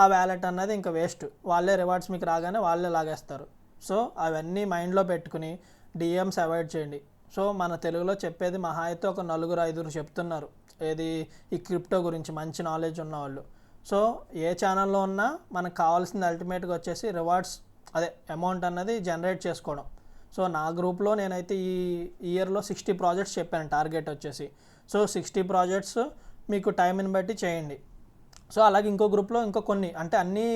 ఆ వ్యాలెట్ అన్నది ఇంకా వేస్ట్. వాళ్ళే రివార్డ్స్ మీకు రాగానే వాళ్ళే లాగేస్తారు. సో అవన్నీ మైండ్లో పెట్టుకుని డిఎమ్స్ అవాయిడ్ చేయండి. సో మన తెలుగులో చెప్పేది మహా అయితే ఒక 4-5 చెప్తున్నారు ఏది, ఈ క్రిప్టో గురించి మంచి నాలెడ్జ్ ఉన్నవాళ్ళు. సో ఏ ఛానల్లో ఉన్నా మనకు కావాల్సింది అల్టిమేట్గా వచ్చేసి రివార్డ్స్, అదే అమౌంట్ అన్నది జనరేట్ చేసుకోవడం. సో నా గ్రూప్లో నేనైతే ఈ ఇయర్లో 60 ప్రాజెక్ట్స్ చెప్పాను టార్గెట్ వచ్చేసి. సో 60 ప్రాజెక్ట్స్ మీకు టైంని బట్టి చేయండి. సో అలాగే ఇంకో గ్రూప్లో ఇంకో కొన్ని, అంటే అన్నీ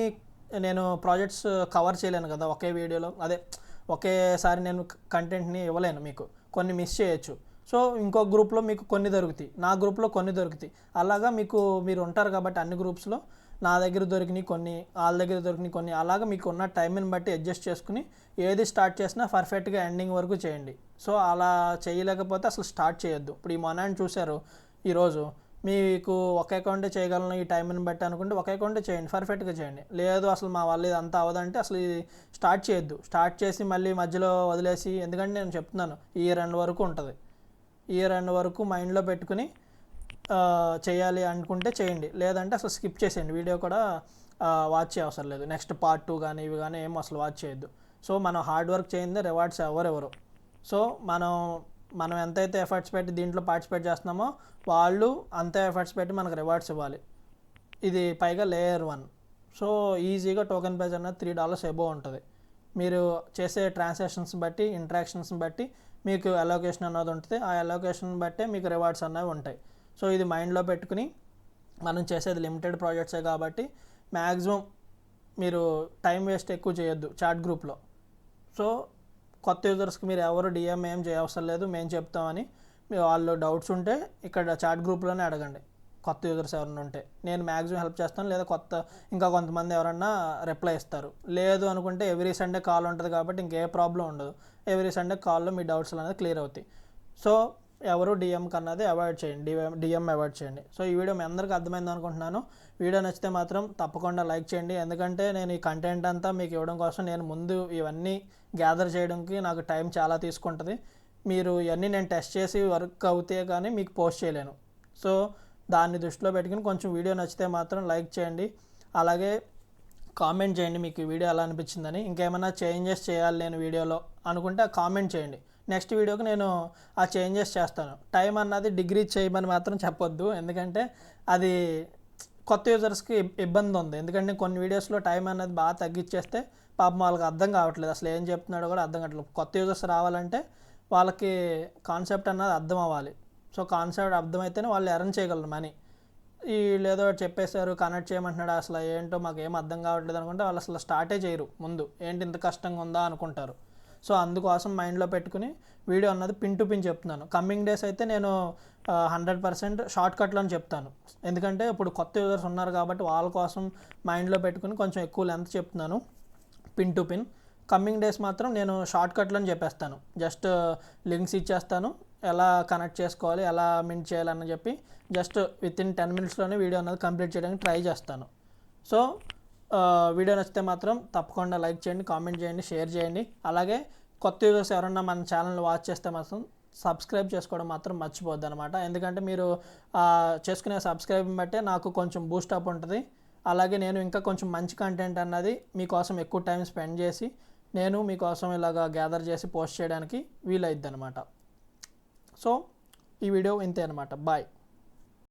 నేను ప్రాజెక్ట్స్ కవర్ చేయలేను కదా ఒకే వీడియోలో, అదే ఒకేసారి నేను కంటెంట్ని ఇవ్వలేను, మీకు కొన్ని మిస్ చేయొచ్చు. సో ఇంకో గ్రూప్లో మీకు కొన్ని దొరుకుతాయి, నా గ్రూప్లో కొన్ని దొరుకుతాయి. అలాగా మీరు ఉంటారు కాబట్టి అన్ని గ్రూప్స్లో నా దగ్గర దొరికినాయి కొన్ని, వాళ్ళ దగ్గర దొరికినాయి కొన్ని, అలాగా మీకు ఉన్న టైంని బట్టి అడ్జస్ట్ చేసుకుని ఏది స్టార్ట్ చేసినా పర్ఫెక్ట్గా ఎండింగ్ వరకు చేయండి. సో అలా చేయలేకపోతే అసలు స్టార్ట్ చేయొద్దు. ఇప్పుడు ఈ మొన్న చూశారు, ఈరోజు మీకు ఒక అకౌంటే చేయగలను ఈ టైంని బట్టి అనుకుంటే ఒక అకౌంటే చేయండి, పర్ఫెక్ట్గా చేయండి. లేదు అసలు మా వల్ల ఇది అంతా అవ్వదంటే అసలు ఇది స్టార్ట్ చేయొద్దు. స్టార్ట్ చేసి మళ్ళీ మధ్యలో వదిలేసి, ఎందుకంటే నేను చెప్తున్నాను ఇయర్ ఎండ్ వరకు ఉంటుంది. ఇయర్ ఎండ్ వరకు మైండ్లో పెట్టుకుని చేయాలి అనుకుంటే చేయండి, లేదంటే అసలు స్కిప్ చేసేయండి. వీడియో కూడా వాచ్ చేయ అవసరం లేదు. నెక్స్ట్ పార్ట్ 2 కానీ ఇవి కానీ ఏం అసలు వాచ్ చేయొద్దు. సో మనం హార్డ్ వర్క్ చేయిందే రివార్డ్స్ ఎవరెవరు. సో మనం ఎంతైతే ఎఫర్ట్స్ పెట్టి దీంట్లో పార్టిసిపేట్ చేస్తున్నామో వాళ్ళు అంతే ఎఫర్ట్స్ పెట్టి మనకు రివార్డ్స్ ఇవ్వాలి. ఇది పైగా లేయర్ 1. సో ఈజీగా టోకెన్ ప్రైస్ అన్నది $3 ఎబో ఉంటుంది. మీరు చేసే ట్రాన్సాక్షన్స్ బట్టి, ఇంట్రాక్షన్స్ బట్టి మీకు అలోకేషన్ అన్నది ఉంటుంది. ఆ అలోకేషన్ బట్టే మీకు రివార్డ్స్ అన్నవి ఉంటాయి. సో ఇది మైండ్లో పెట్టుకుని, మనం చేసేది లిమిటెడ్ ప్రాజెక్ట్సే కాబట్టి మ్యాక్సిమం మీరు టైం వేస్ట్ ఎక్కువ చేయొద్దు చాట్ గ్రూప్లో. సో కొత్త యూజర్స్కి మీరు ఎవరు డిఎం ఏం చేయవసరం లేదు, మేము చెప్తామని. వాళ్ళు డౌట్స్ ఉంటే ఇక్కడ చాట్ గ్రూప్లోనే అడగండి. కొత్త యూజర్స్ ఎవరైనా ఉంటే నేను మ్యాక్సిమం హెల్ప్ చేస్తాను, లేదా ఇంకా కొంతమంది ఎవరన్నా రిప్లై ఇస్తారు. లేదు అనుకుంటే ఎవ్రీ సండే కాల్ ఉంటుంది కాబట్టి ఇంకే ప్రాబ్లం ఉండదు. ఎవ్రీ సండే కాల్లో మీ డౌట్స్ అనేది క్లియర్ అవుతాయి. సో ఎవరు డిఎం కన్నది అవాయిడ్ చేయండి, డిఎం అవాయిడ్ చేయండి. సో ఈ వీడియో మీ అందరికీ అర్థమైంది అనుకుంటున్నాను. వీడియో నచ్చితే మాత్రం తప్పకుండా లైక్ చేయండి. ఎందుకంటే నేను ఈ కంటెంట్ అంతా మీకు ఇవ్వడం కోసం నేను ముందు ఇవన్నీ గ్యాదర్ చేయడానికి నాకు టైం చాలా తీసుకుంటుంది. మీరు ఇవన్నీ నేను టెస్ట్ చేసి వర్క్ అవుతే కానీ మీకు పోస్ట్ చేయలేను. సో దాన్ని దృష్టిలో పెట్టుకుని కొంచెం వీడియో నచ్చితే మాత్రం లైక్ చేయండి. అలాగే కామెంట్ చేయండి మీకు ఈ వీడియో ఎలా అనిపించిందని. ఇంకేమైనా చేంజెస్ చేయాలి నేను వీడియోలో అనుకుంటే కామెంట్ చేయండి. నెక్స్ట్ వీడియోకి నేను ఆ చేంజెస్ చేస్తాను. టైం అన్నది డిగ్రీ చేయమని మాత్రం చెప్పొద్దు, ఎందుకంటే అది కొత్త యూజర్స్కి ఇబ్బంది ఉంది. ఎందుకంటే కొన్ని వీడియోస్లో టైం అన్నది బాగా తగ్గించేస్తే పాపం వాళ్ళకి అర్థం కావట్లేదు, అసలు ఏం చెప్తున్నాడో కూడా అర్థం కావట్లేదు. కొత్త యూజర్స్ రావాలంటే వాళ్ళకి కాన్సెప్ట్ అన్నది అర్థం అవ్వాలి. సో కాన్సెప్ట్ అర్థమైతేనే వాళ్ళు ఎర్న్ చేయగలరు మనీ. ఈ లేదో చెప్పేశారు కనెక్ట్ చేయమంటున్నాడు, అసలు ఏంటో మాకు ఏం అర్థం కావట్లేదు అనుకుంటే వాళ్ళు అసలు స్టార్టే చేయరు. ముందు ఏంటి ఇంత కష్టంగా ఉందా అనుకుంటారు. సో అందుకోసం మైండ్లో పెట్టుకుని వీడియో అన్నది పిన్ టు పిన్ చెప్తున్నాను. కమింగ్ డేస్ అయితే నేను 100% షార్ట్ కట్లో అని చెప్తాను. ఎందుకంటే ఇప్పుడు కొత్త యూజర్స్ ఉన్నారు కాబట్టి వాళ్ళ కోసం మైండ్లో పెట్టుకుని కొంచెం ఎక్కువ లెంత్ చెప్తున్నాను pin to pin. Coming days మాత్రం నేను షార్ట్ కట్లో అని చెప్పేస్తాను. జస్ట్ లింక్స్ ఇచ్చేస్తాను, ఎలా కనెక్ట్ చేసుకోవాలి, ఎలా మింట్ చేయాలని చెప్పి జస్ట్ వితిన్ 10 minutesలోనే వీడియో అన్నది కంప్లీట్ చేయడానికి ట్రై చేస్తాను. సో వీడియో నచ్చితే మాత్రం తప్పకుండా లైక్ చేయండి, కామెంట్ చేయండి, షేర్ చేయండి. అలాగే కొత్త యూజర్స్ ఎవరన్నా మన ఛానల్ వాచ్ చేస్తే మాత్రం సబ్స్క్రైబ్ చేసుకోవడం మాత్రం మర్చిపోద్దు అనమాట. ఎందుకంటే మీరు చేసుకునే సబ్స్క్రైబ్ బట్టే నాకు కొంచెం బూస్టప్ ఉంటుంది. అలాగే నేను ఇంకా కొంచెం మంచి కంటెంట్ అన్నది మీకోసం ఎక్కువ టైం స్పెండ్ చేసి నేను మీకోసం ఇలాగా గ్యాదర్ చేసి పోస్ట్ చేయడానికి వీలైద్ది అనమాట. సో ఈ వీడియో ఇంతే అనమాట. బాయ్.